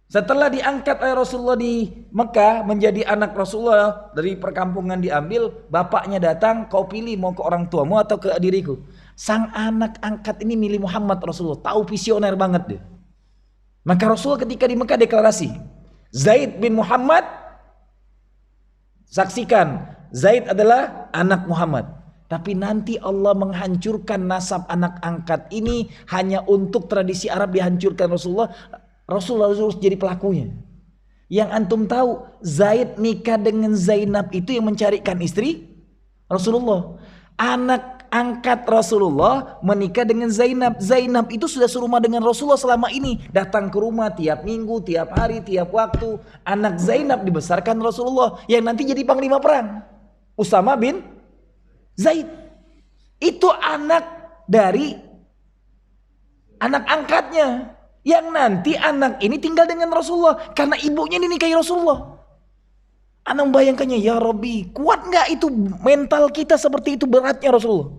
Setelah diangkat oleh Rasulullah di Mekah menjadi anak Rasulullah, dari perkampungan diambil, bapaknya datang, kau pilih mau ke orang tuamu atau ke diriku. Sang anak angkat ini milih Muhammad Rasulullah, tahu visioner banget dia. Maka Rasulullah ketika di Mekah deklarasi, Zaid bin Muhammad, saksikan, Zaid adalah anak Muhammad. Tapi nanti Allah menghancurkan nasab anak angkat ini hanya untuk tradisi Arab dihancurkan Rasulullah harus jadi pelakunya. Yang antum tahu, Zaid nikah dengan Zainab itu yang mencarikan istri Rasulullah. Anak angkat Rasulullah menikah dengan Zainab. Zainab itu sudah serumah dengan Rasulullah selama ini. Datang ke rumah tiap minggu, tiap hari, tiap waktu. Anak Zainab dibesarkan Rasulullah yang nanti jadi panglima perang. Usama bin Zaid. Itu anak dari anak angkatnya. Yang nanti anak ini tinggal dengan Rasulullah karena ibunya dinikahi Rasulullah. Anda membayangkannya, ya Rabbi, kuat nggak itu mental kita seperti itu beratnya Rasulullah?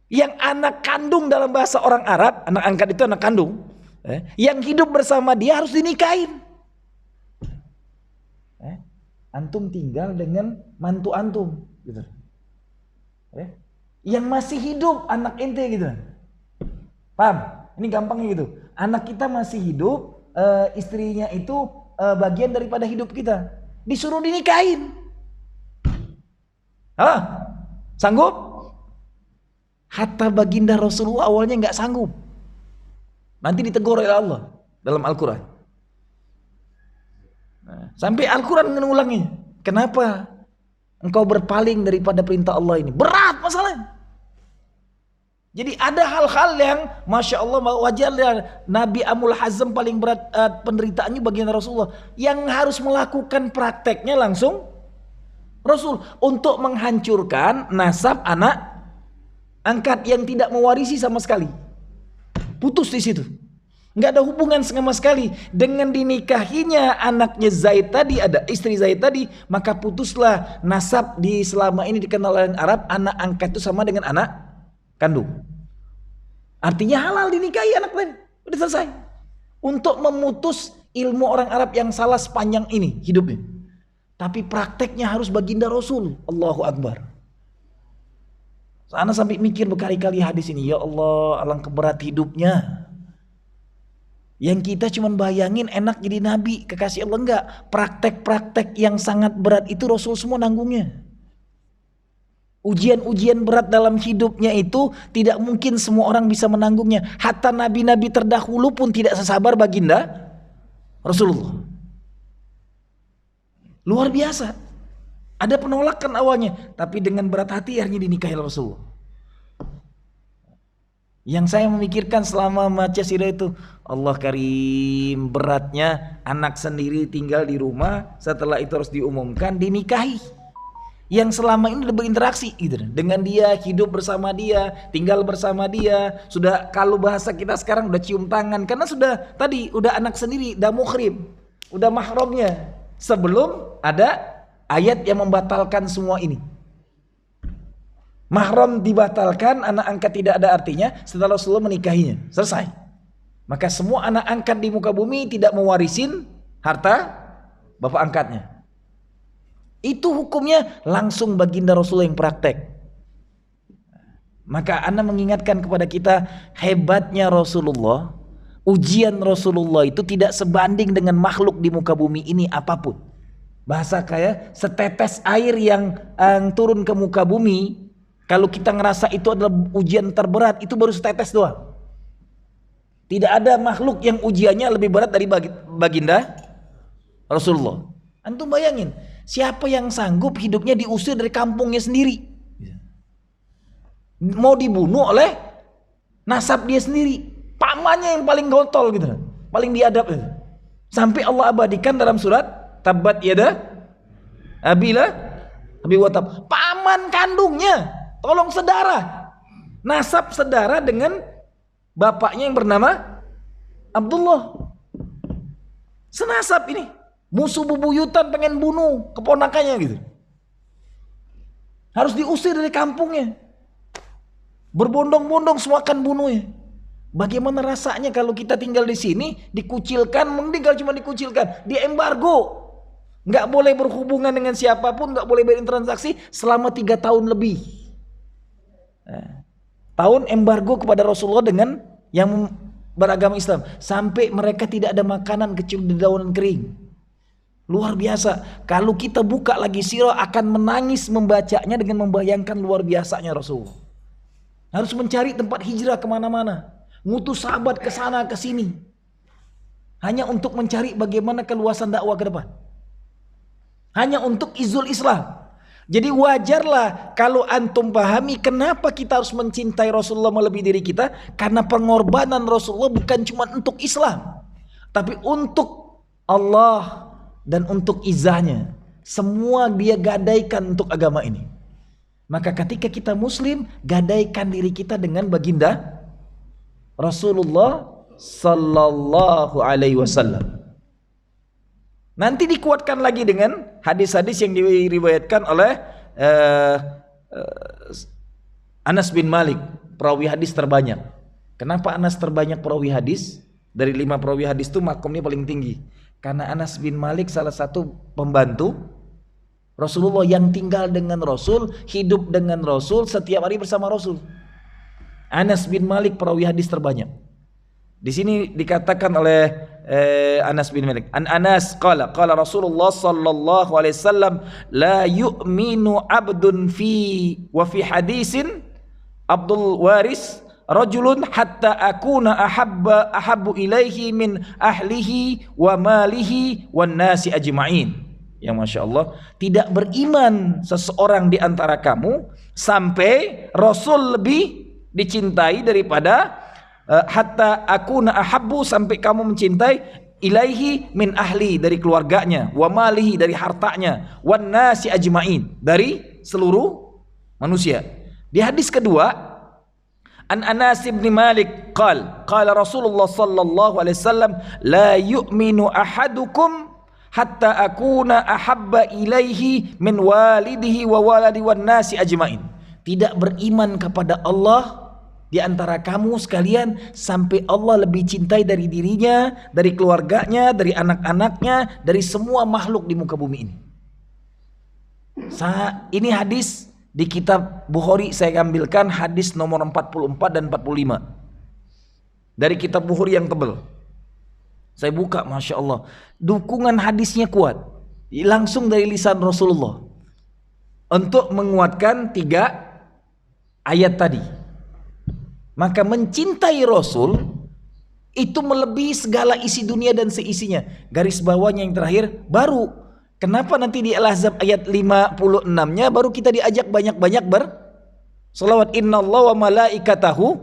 Yang anak kandung dalam bahasa orang Arab, anak angkat itu anak kandung, yang hidup bersama dia harus dinikahin. Antum tinggal dengan mantu antum, gitu. Yang masih hidup anak ente, gitu. Paham? Ini gampangnya gitu. Anak kita masih hidup, istrinya itu bagian daripada hidup kita. Disuruh dinikahin. Sanggup? Hatta baginda Rasulullah awalnya nggak sanggup. Nanti ditegur oleh Allah dalam Al-Quran. Sampai Al-Quran mengulangi. Kenapa engkau berpaling daripada perintah Allah ini? Berat masalahnya. Jadi ada hal-hal yang Masya Allah wajar ya, Nabi Amul Hazm paling berat penderitaannya bagian Rasulullah. Yang harus melakukan prakteknya langsung Rasul. Untuk menghancurkan nasab anak angkat yang tidak mewarisi sama sekali. Putus di situ. Nggak ada hubungan sama sekali. Dengan dinikahinya anaknya Zaid tadi, ada istri Zaid tadi, maka putuslah nasab di selama ini dikenal orang Arab, anak angkat itu sama dengan anak kandung. Artinya halal dinikahi anak lain. Udah selesai. Untuk memutus ilmu orang Arab yang salah sepanjang ini hidupnya. Tapi prakteknya harus baginda Rasul. Allahu Akbar. Ana sampai mikir berkali-kali hadis ini. Ya Allah, alangkah berat hidupnya. Yang kita cuma bayangin enak jadi nabi, kekasih Allah. Enggak. Praktek-praktek yang sangat berat itu Rasul semua nanggungnya. Ujian-ujian berat dalam hidupnya itu tidak mungkin semua orang bisa menanggungnya. Hatta nabi-nabi terdahulu pun tidak sesabar baginda Rasulullah. Luar biasa. Ada penolakan awalnya, tapi dengan berat hati akhirnya dinikahi Rasulullah. Yang saya memikirkan selama baca sirah itu, Allah Karim, beratnya anak sendiri tinggal di rumah, setelah itu harus diumumkan dinikahi. Yang selama ini udah berinteraksi gitu, dengan dia, hidup bersama dia, tinggal bersama dia, sudah kalau bahasa kita sekarang udah cium tangan, karena sudah tadi udah anak sendiri, udah muhrim, udah mahramnya, sebelum ada ayat yang membatalkan semua ini. Mahram dibatalkan, anak angkat tidak ada artinya setelah Rasulullah menikahinya, selesai. Maka semua anak angkat di muka bumi tidak mewarisin harta bapak angkatnya. Itu hukumnya langsung baginda Rasulullah yang praktek. Maka Anda mengingatkan kepada kita hebatnya Rasulullah. Ujian Rasulullah itu tidak sebanding dengan makhluk di muka bumi ini apapun. Bahasa kayak setetes air yang turun ke muka bumi, kalau kita ngerasa itu adalah ujian terberat, itu baru setetes doang. Tidak ada makhluk yang ujiannya lebih berat dari baginda Rasulullah. Antum bayangin, siapa yang sanggup hidupnya diusir dari kampungnya sendiri, mau dibunuh oleh nasab dia sendiri, pamannya yang paling gotol gitu, paling biadab gitu. Sampai Allah abadikan dalam surat Tabbat yada Abi Watab, paman kandungnya, tolong saudara, nasab saudara dengan bapaknya yang bernama Abdullah, senasab ini. Musuh bebuyutan pengen bunuh keponakannya gitu. Harus diusir dari kampungnya. Berbondong-bondong semua akan bunuhnya. Bagaimana rasanya kalau kita tinggal di sini, dikucilkan, mending kalau cuma dikucilkan, diembargo. Nggak boleh berhubungan dengan siapapun, nggak boleh berinteraksi selama 3 tahun lebih. Tahun embargo kepada Rasulullah dengan yang beragama Islam. Sampai mereka tidak ada makanan kecuali dedaunan kering. Luar biasa. Kalau kita buka lagi sirah akan menangis membacanya dengan membayangkan luar biasanya Rasul. Harus mencari tempat hijrah kemana-mana, ngutus sahabat ke sana ke sini, hanya untuk mencari bagaimana keluasan dakwah ke depan, hanya untuk izul Islam. Jadi wajarlah kalau antum pahami kenapa kita harus mencintai Rasulullah melebihi diri kita, karena pengorbanan Rasulullah bukan cuma untuk Islam, tapi untuk Allah dan untuk izahnya. Semua dia gadaikan untuk agama ini. Maka ketika kita muslim, gadaikan diri kita dengan baginda Rasulullah sallallahu alaihi wasallam. Nanti dikuatkan lagi dengan hadis-hadis yang diriwayatkan oleh Anas bin Malik, perawi hadis terbanyak. Kenapa Anas terbanyak perawi hadis? Dari 5 perawi hadis itu makomnya paling tinggi. Karena Anas bin Malik salah satu pembantu Rasulullah yang tinggal dengan Rasul, hidup dengan Rasul, setiap hari bersama Rasul. Anas bin Malik perawi hadis terbanyak. Di sini dikatakan oleh Anas bin Malik, Anas qala Rasulullah sallallahu alaihi wasallam, la yu'minu abdun fi hadisin Abdul Waris rajulun hatta akuna ahabbu ilaihi min ahlihi wa malihi wan nasi ajma'in. Ya Masya Allah, tidak beriman seseorang di antara kamu sampai Rasul lebih dicintai daripada hatta akuna ahabbu, sampai kamu mencintai ilaihi min ahli, dari keluarganya, wa malihi, dari hartanya, wan nasi ajma'in, dari seluruh manusia. Di hadis kedua, an Anas bin Malik qala Rasulullah sallallahu alaihi wasallam, la yu'minu ahadukum hatta akuna ahabba ilaihi min walidihi wa waladi wan nasi ajmain. Tidak beriman kepada Allah di antara kamu sekalian sampai Allah lebih cintai dari dirinya, dari keluarganya, dari anak-anaknya, dari semua makhluk di muka bumi ini. Ini hadis di kitab Bukhari, saya ambilkan hadis nomor 44 dan 45 dari kitab Bukhari yang tebal. Saya buka, Masya Allah, dukungan hadisnya kuat, langsung dari lisan Rasulullah untuk menguatkan 3 ayat tadi. Maka mencintai Rasul itu melebihi segala isi dunia dan seisinya. Garis bawahnya yang terakhir baru, kenapa nanti di Al-Ahzab ayat 56-nya baru kita diajak banyak-banyak bersolawat, innallaha wa malaikatahu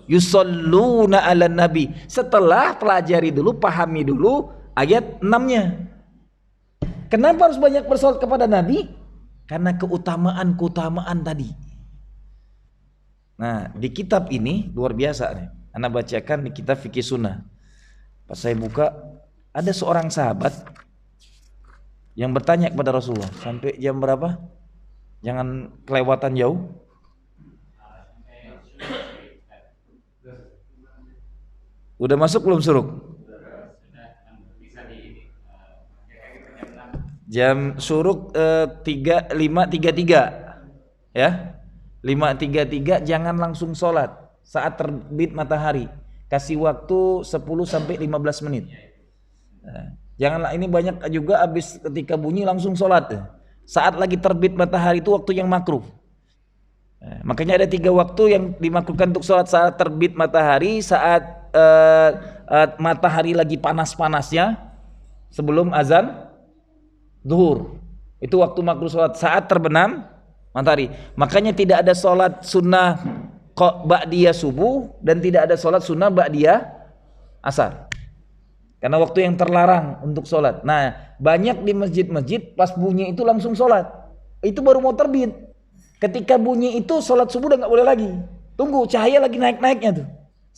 yusalluna ala nabi. Setelah pelajari dulu, pahami dulu ayat 6-nya. Kenapa harus banyak bersolawat kepada Nabi? Karena keutamaan tadi. Nah, di kitab ini luar biasa nih. Ana bacakan di kitab Fikih Sunnah. Pas saya buka, ada seorang sahabat yang bertanya kepada Rasulullah, sampai jam berapa? Jangan kelewatan jauh. Udah masuk belum suruk? Jam suruk 5.33 ya. 5.33 jangan langsung sholat saat terbit matahari. Kasih waktu 10 sampai 15 menit. Janganlah, ini banyak juga habis ketika bunyi langsung sholat. Saat lagi terbit matahari itu waktu yang makruh. Makanya ada 3 waktu yang dimakruhkan untuk sholat: saat terbit matahari, saat matahari lagi panas-panasnya sebelum azan zuhur. Itu waktu makruh sholat. Saat terbenam matahari. Makanya tidak ada sholat sunnah ba'diyah subuh dan tidak ada sholat sunnah ba'diyah asar. Karena waktu yang terlarang untuk sholat. Nah, banyak di masjid-masjid pas bunyi itu langsung sholat. Itu baru mau terbit. Ketika bunyi itu sholat subuh udah nggak boleh lagi. Tunggu, cahaya lagi naik-naiknya tuh.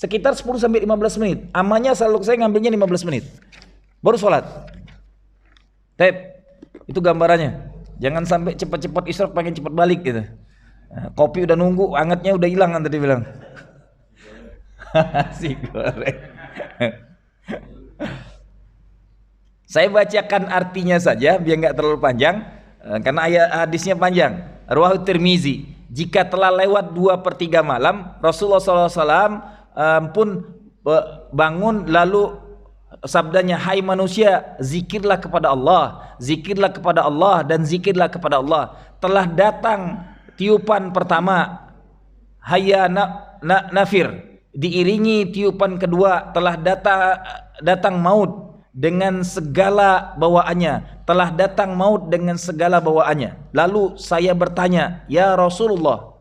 Sekitar 10 sampai 15 menit. Amannya selalu saya ngambilnya 15 menit. Baru sholat. Itu gambarannya. Jangan sampai cepat-cepat isyraq pengen cepat balik gitu. Kopi udah nunggu, angetnya udah hilang kan tadi bilang. Si goreng. Saya bacakan artinya saja biar nggak terlalu panjang, karena ayat hadisnya panjang. Rawahu Tirmizi, jika telah lewat 2/3 malam, Rasulullah SAW pun bangun lalu sabdanya, hai manusia, zikirlah kepada Allah, zikirlah kepada Allah, dan zikirlah kepada Allah. Telah datang tiupan pertama, hayya nafir, diiringi tiupan kedua, telah datang maut dengan segala bawaannya, telah datang maut dengan segala bawaannya. Lalu saya bertanya, ya Rasulullah,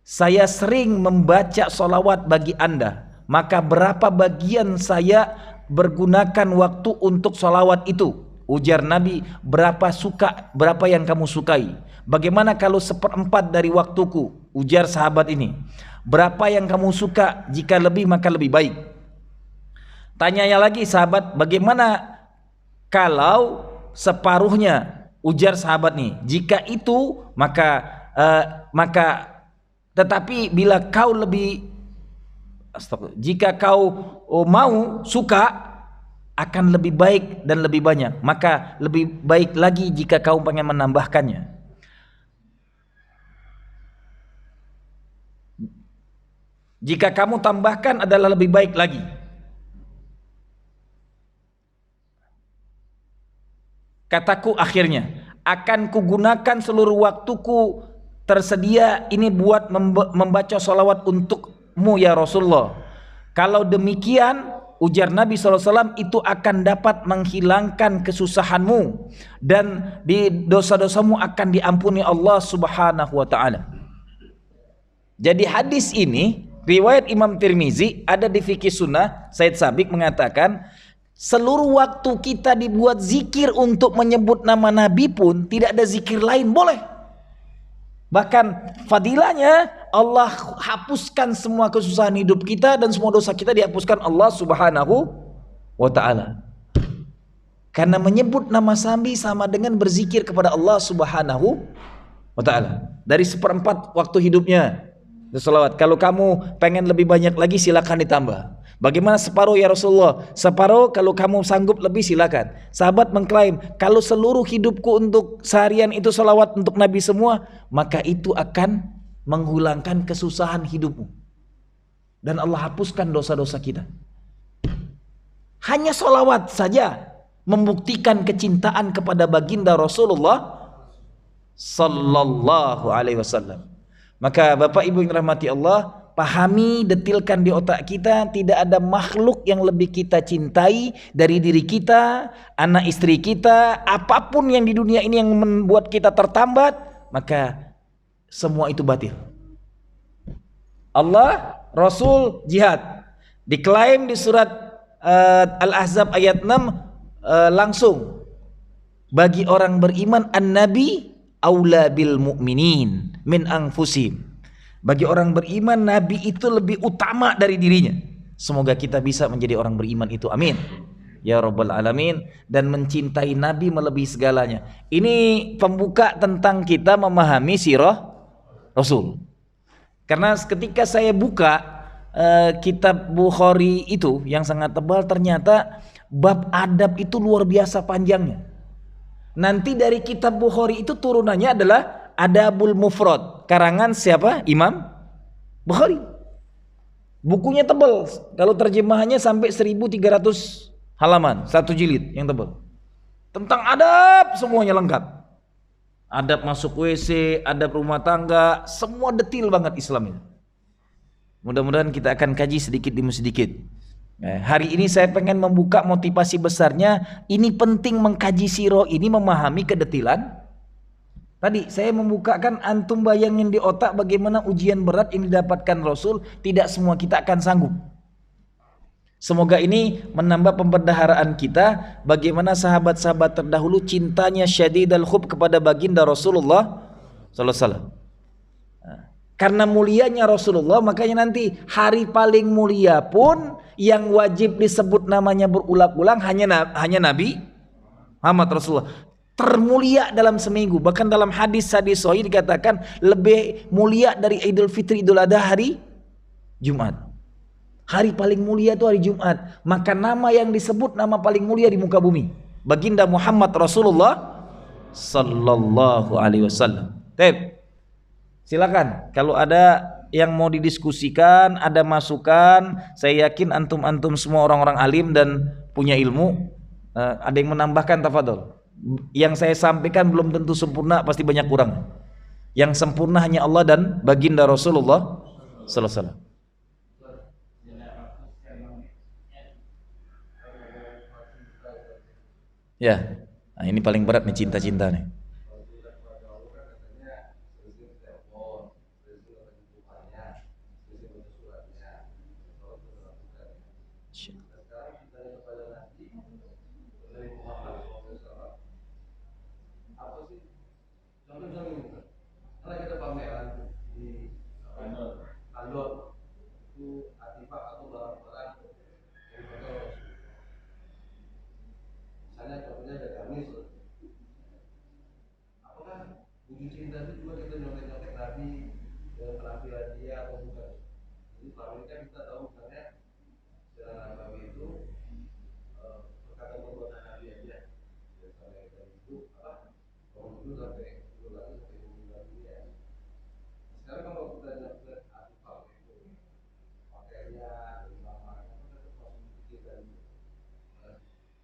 saya sering membaca salawat bagi Anda, maka berapa bagian saya bergunakan waktu untuk salawat itu? Ujar Nabi, berapa yang kamu sukai? Bagaimana kalau 1/4 dari waktuku? Ujar sahabat ini, berapa yang kamu suka? Jika lebih maka lebih baik. Tanyanya lagi sahabat, bagaimana kalau separuhnya? Ujar sahabat nih, jika itu maka tetapi bila kau lebih jika kau mau suka akan lebih baik dan lebih banyak, maka lebih baik lagi jika kau pengen menambahkannya. Jika kamu tambahkan adalah lebih baik lagi. Kataku akhirnya, akan kugunakan seluruh waktuku tersedia ini buat membaca salawat untukmu ya Rasulullah. Kalau demikian, ujar Nabi SAW, itu akan dapat menghilangkan kesusahanmu dan di dosa-dosamu akan diampuni Allah Subhanahu wa taala. Jadi hadis ini riwayat Imam Tirmizi, ada di Fikih Sunnah. Said Sabiq mengatakan, seluruh waktu kita dibuat zikir untuk menyebut nama Nabi pun tidak ada zikir lain boleh. Bahkan fadilahnya Allah hapuskan semua kesusahan hidup kita dan semua dosa kita dihapuskan Allah Subhanahu wa taala. Karena menyebut nama Nabi sama dengan berzikir kepada Allah Subhanahu wa taala. Dari 1/4 waktu hidupnya salawat. Kalau kamu pengen lebih banyak lagi silakan ditambah. Bagaimana separuh ya Rasulullah? Separuh, kalau kamu sanggup lebih silakan. Sahabat mengklaim, kalau seluruh hidupku untuk seharian itu salawat untuk Nabi semua, maka itu akan menghilangkan kesusahan hidupmu. Dan Allah hapuskan dosa-dosa kita. Hanya salawat saja membuktikan kecintaan kepada baginda Rasulullah sallallahu alaihi wasallam. Maka Bapak Ibu yang rahmati Allah, pahami, detilkan di otak kita, tidak ada makhluk yang lebih kita cintai dari diri kita, anak istri kita, apapun yang di dunia ini yang membuat kita tertambat, maka semua itu batil. Allah, Rasul, jihad. Diklaim di surat Al-Ahzab ayat 6 langsung, bagi orang beriman an-nabi aula bil mu'minin min anfusihim. Bagi orang beriman, Nabi itu lebih utama dari dirinya. Semoga kita bisa menjadi orang beriman itu, amin ya rabbal alamin, dan mencintai Nabi melebihi segalanya. Ini pembuka tentang kita memahami sirah Rasul. Karena ketika saya buka kitab Bukhari itu yang sangat tebal, ternyata bab adab itu luar biasa panjangnya. Nanti dari kitab Bukhari itu turunannya adalah Adabul Mufrad, karangan siapa? Imam Bukhari. Bukunya tebal, kalau terjemahannya sampai 1300 halaman, satu jilid yang tebal. Tentang adab semuanya lengkap. Adab masuk WC, adab rumah tangga, semua detil banget Islam ini. Mudah-mudahan kita akan kaji sedikit demi sedikit. Hari ini saya pengen membuka motivasi besarnya. Ini penting mengkaji sirah ini, memahami kedetilan. Tadi saya membukakan, antum bayangin di otak bagaimana ujian berat yang didapatkan Rasul. Tidak semua kita akan sanggup. Semoga ini menambah pembendaharaan kita bagaimana sahabat-sahabat terdahulu cintanya syadidal hub kepada baginda Rasulullah sallallahu alaihi wasallam. Karena mulianya Rasulullah, makanya nanti hari paling mulia pun yang wajib disebut namanya berulang-ulang hanya Nabi Muhammad Rasulullah. Termulia dalam seminggu. Bahkan dalam hadis-hadis sahih dikatakan lebih mulia dari Idul Fitri, Idul Adha, hari Jumat. Hari paling mulia itu hari Jumat. Maka nama yang disebut nama paling mulia di muka bumi, baginda Muhammad Rasulullah sallallahu alaihi wasallam. Silakan kalau ada yang mau didiskusikan, ada masukan. Saya yakin antum-antum semua orang-orang alim dan punya ilmu. Ada yang menambahkan, tafadhol. Yang saya sampaikan belum tentu sempurna, pasti banyak kurang. Yang sempurna hanya Allah dan baginda Rasulullah sallallahu alaihi wasallam. Ya, nah ini paling berat nih, cinta-cinta nih.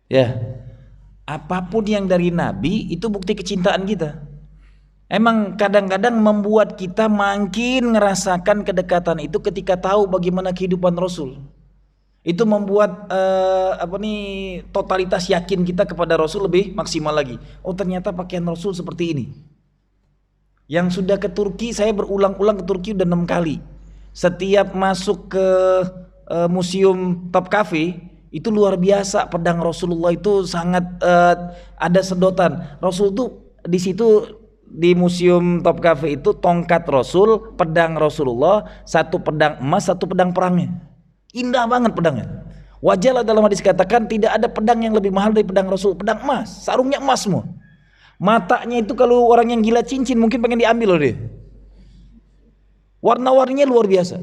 Ya, apapun yang dari Nabi itu bukti kecintaan kita. Emang kadang-kadang membuat kita makin ngerasakan kedekatan itu ketika tahu bagaimana kehidupan Rasul. Itu membuat totalitas yakin kita kepada Rasul lebih maksimal lagi. Oh, ternyata pakaian Rasul seperti ini. Yang sudah ke Turki, saya berulang-ulang ke Turki udah 6 kali. Setiap masuk ke museum Topkapi, itu luar biasa, pedang Rasulullah itu sangat ada sedotan. Rasul tuh di situ di museum Topkapi itu tongkat Rasul, pedang Rasulullah, satu pedang emas, satu pedang perangnya. Indah banget pedangnya. Wajarlah dalam hadis katakan tidak ada pedang yang lebih mahal dari pedang Rasul, pedang emas, sarungnya emas semua. Matanya itu kalau orang yang gila cincin mungkin pengen diambil loh dia. Warna-warninya luar biasa.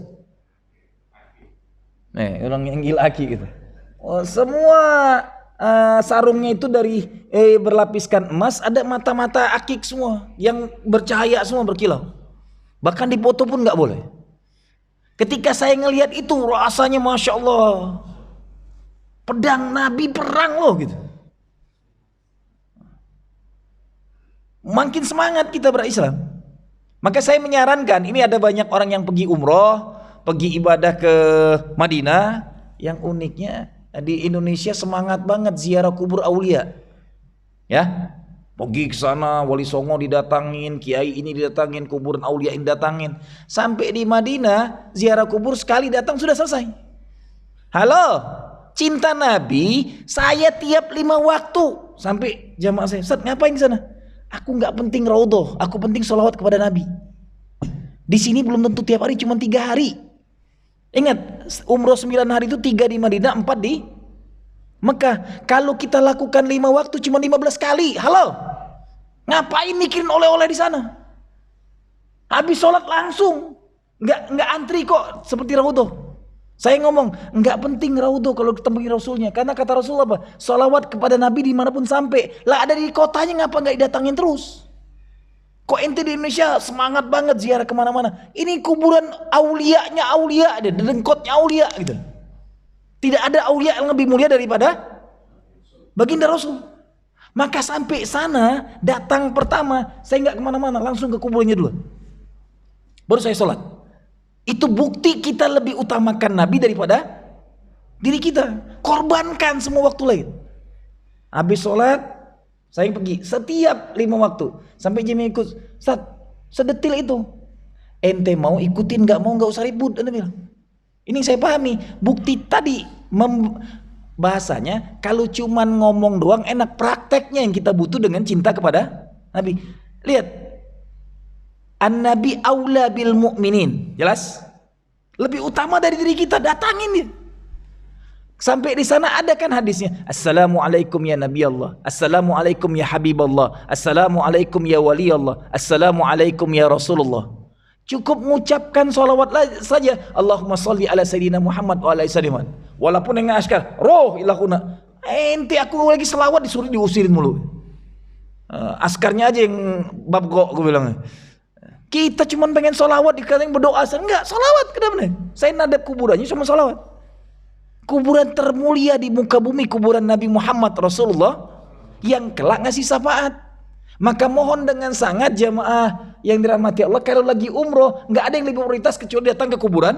Nih, orang yang gila aki gitu. Oh, semua sarungnya itu dari berlapiskan emas, ada mata-mata akik semua yang bercahaya semua, berkilau. Bahkan dipoto pun nggak boleh. Ketika saya ngelihat itu rasanya masya Allah, pedang Nabi perang loh gitu. Makin semangat kita berislam. Maka saya menyarankan, ini ada banyak orang yang pergi umroh, pergi ibadah ke Madinah. Yang uniknya di Indonesia semangat banget ziarah kubur aulia. Ya, pergi ke sana, Wali Songo didatangin, kiai ini didatangin, kuburan aulia ini didatangin. Sampai di Madinah, ziarah kubur sekali datang sudah selesai. Halo, cinta Nabi, saya tiap 5 waktu. Sampai jamaah saya, Ustaz ngapain di sana? Aku nggak penting raudhah, aku penting sholawat kepada Nabi. Di sini belum tentu tiap hari, cuma 3 hari. Ingat, umroh 9 hari itu 3 di Madinah, 4 di Mekah. Kalau kita lakukan 5 waktu cuma 15 kali. Halo, ngapain mikirin oleh-oleh di sana? Habis sholat langsung, nggak antri kok seperti raudhah. Saya ngomong, nggak penting raudhah kalau ketemu Rasulnya, karena kata Rasulullah apa? Sholawat kepada Nabi dimanapun sampai. Lah ada di kotanya, ngapa nggak didatangin terus? Kok ente di Indonesia semangat banget ziarah kemana-mana? Ini kuburan aulianya aulia, ada dengkotnya aulia gitu. Tidak ada aulia yang lebih mulia daripada baginda Rasul. Maka sampai sana datang pertama, saya nggak kemana-mana, langsung ke kuburnya dulu. Baru saya sholat. Itu bukti kita lebih utamakan Nabi daripada diri kita. Korbankan semua waktu lain. Habis sholat, saya pergi setiap 5 waktu. Sampai jam ikut, Ustaz, sedetil itu. Ente mau ikutin, nggak usah ribut. Ente bilang. Ini saya pahami. Bukti tadi, bahasanya kalau cuman ngomong doang enak. Prakteknya yang kita butuh dengan cinta kepada Nabi. Lihat. An-Nabi aula bil mu'minin. Jelas? Lebih utama dari diri kita, datangin dia. Sampai di sana ada kan hadisnya. Assalamualaikum ya Nabi Allah. Assalamualaikum ya Habib Allah. Assalamualaikum ya Wali Allah. Assalamualaikum ya Rasulullah. Cukup mengucapkan salawat saja. Allahumma salli ala Sayyidina Muhammad wa ala Sayyidina. Walaupun dengan askar, roh ilahuna. Ente aku lagi selawat disuruh diusirin mulu. Askarnya aja yang babgo, gue bilang. Kita cuma pengen sholawat, dikatain berdoa, enggak, sholawat ke mana? Saya nadab kuburannya cuma sholawat. Kuburan termulia di muka bumi, kuburan Nabi Muhammad Rasulullah yang kelak ngasih syafaat. Maka mohon dengan sangat jamaah yang dirahmati Allah, kalau lagi umroh enggak ada yang lebih prioritas kecuali datang ke kuburan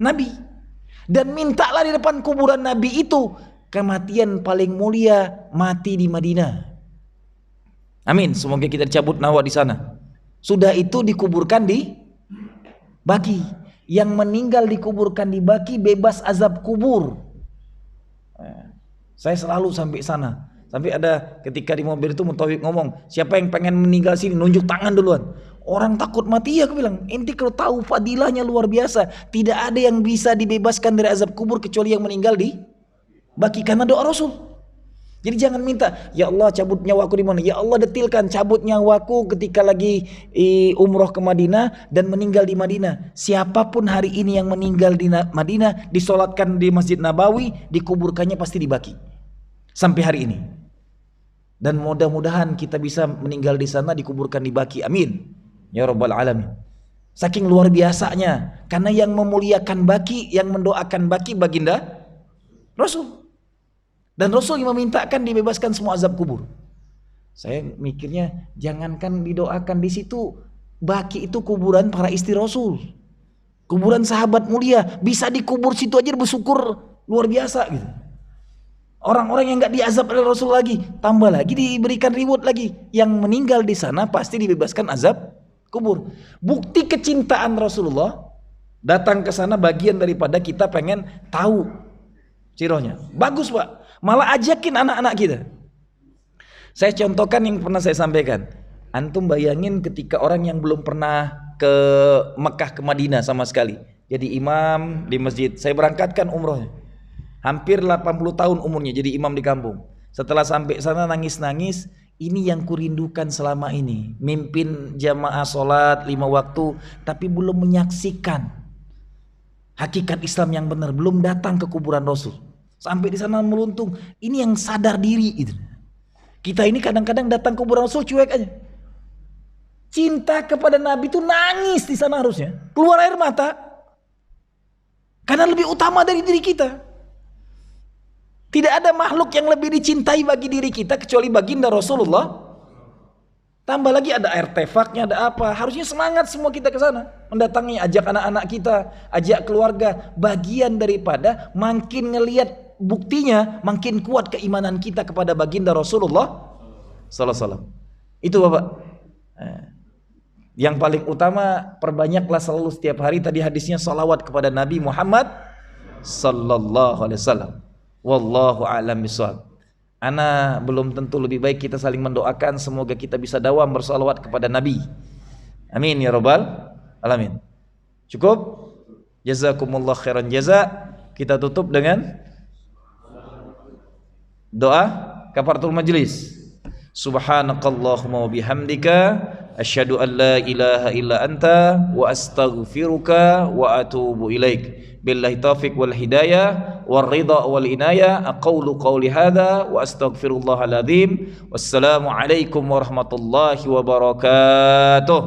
Nabi. Dan mintalah di depan kuburan Nabi itu kematian paling mulia, mati di Madinah. Amin. Semoga kita dicabut nyawa di sana. Sudah itu dikuburkan di Baki. Yang meninggal dikuburkan di Baki bebas azab kubur. Saya selalu sampai sana. Sampai ada ketika di mobil itu Mutawif ngomong, siapa yang pengen meninggal sini nunjuk tangan duluan. Orang takut mati, ya aku bilang, ente kalau tahu fadilahnya luar biasa. Tidak ada yang bisa dibebaskan dari azab kubur kecuali yang meninggal di Baki karena doa Rasul. Jadi jangan minta, ya Allah cabut nyawaku di mana? Ya Allah detilkan cabut nyawaku ketika lagi umroh ke Madinah dan meninggal di Madinah. Siapapun hari ini yang meninggal di Madinah, disolatkan di Masjid Nabawi, dikuburkannya pasti di Baqi. Sampai hari ini. Dan mudah-mudahan kita bisa meninggal di sana dikuburkan di Baqi. Amin. Ya Rabbal Alamin. Saking luar biasanya. Karena yang memuliakan Baqi, yang mendoakan Baqi baginda Rasul. Dan Rasul yang memintakan dibebaskan semua azab kubur. Saya mikirnya jangankan didoakan di situ, Baqi itu kuburan para istri Rasul, kuburan sahabat mulia, bisa dikubur situ aja bersyukur luar biasa gitu. Orang-orang yang nggak diazab oleh Rasul lagi, tambah lagi diberikan reward lagi. Yang meninggal di sana pasti dibebaskan azab kubur. Bukti kecintaan Rasulullah datang ke sana bagian daripada kita pengen tahu cirohnya. Bagus Pak. Malah ajakin anak-anak kita. Saya contohkan yang pernah saya sampaikan. Antum bayangin ketika orang yang belum pernah ke Mekah ke Madinah sama sekali, jadi imam di masjid. Saya berangkatkan umrohnya. Hampir 80 tahun umurnya jadi imam di kampung. Setelah sampai sana nangis-nangis, ini yang kurindukan selama ini. Mimpin jamaah sholat 5 waktu, tapi belum menyaksikan hakikat Islam yang benar, belum datang ke kuburan Rasul. Sampai di sana meluntung. Ini yang sadar diri itu. Kita ini kadang-kadang datang ke kuburan Rasul cuek aja. Cinta kepada Nabi itu nangis di sana harusnya, keluar air mata. Karena lebih utama dari diri kita. Tidak ada makhluk yang lebih dicintai bagi diri kita kecuali baginda Rasulullah. Tambah lagi ada artefaknya, ada apa. Harusnya semangat semua kita ke sana, mendatangi, ajak anak-anak kita, ajak keluarga. Bagian daripada makin ngelihat buktinya, makin kuat keimanan kita kepada baginda Rasulullah sallallahu alaihi wasallam. Itu Bapak. Yang paling utama, perbanyaklah selalu setiap hari tadi hadisnya salawat kepada Nabi Muhammad sallallahu alaihi wasallam. Wallahu a'lam bishawab. Ana belum tentu lebih baik kita saling mendoakan semoga kita bisa dawam bersalawat kepada Nabi. Amin ya Rabbal Alamin. Cukup? Jazakumullah khairan jaza. Kita tutup dengan doa kafaratul majlis. Subhanakallahumma wa bihamdika asyhadu an la ilaha illa anta wa astaghfiruka wa atubu ilaik. Billahi taufiq wal hidayah wal ridha wal inayah. Aqulu qawli hadha wa astaghfirullahal azim. Wassalamu alaikum warahmatullahi wabarakatuh.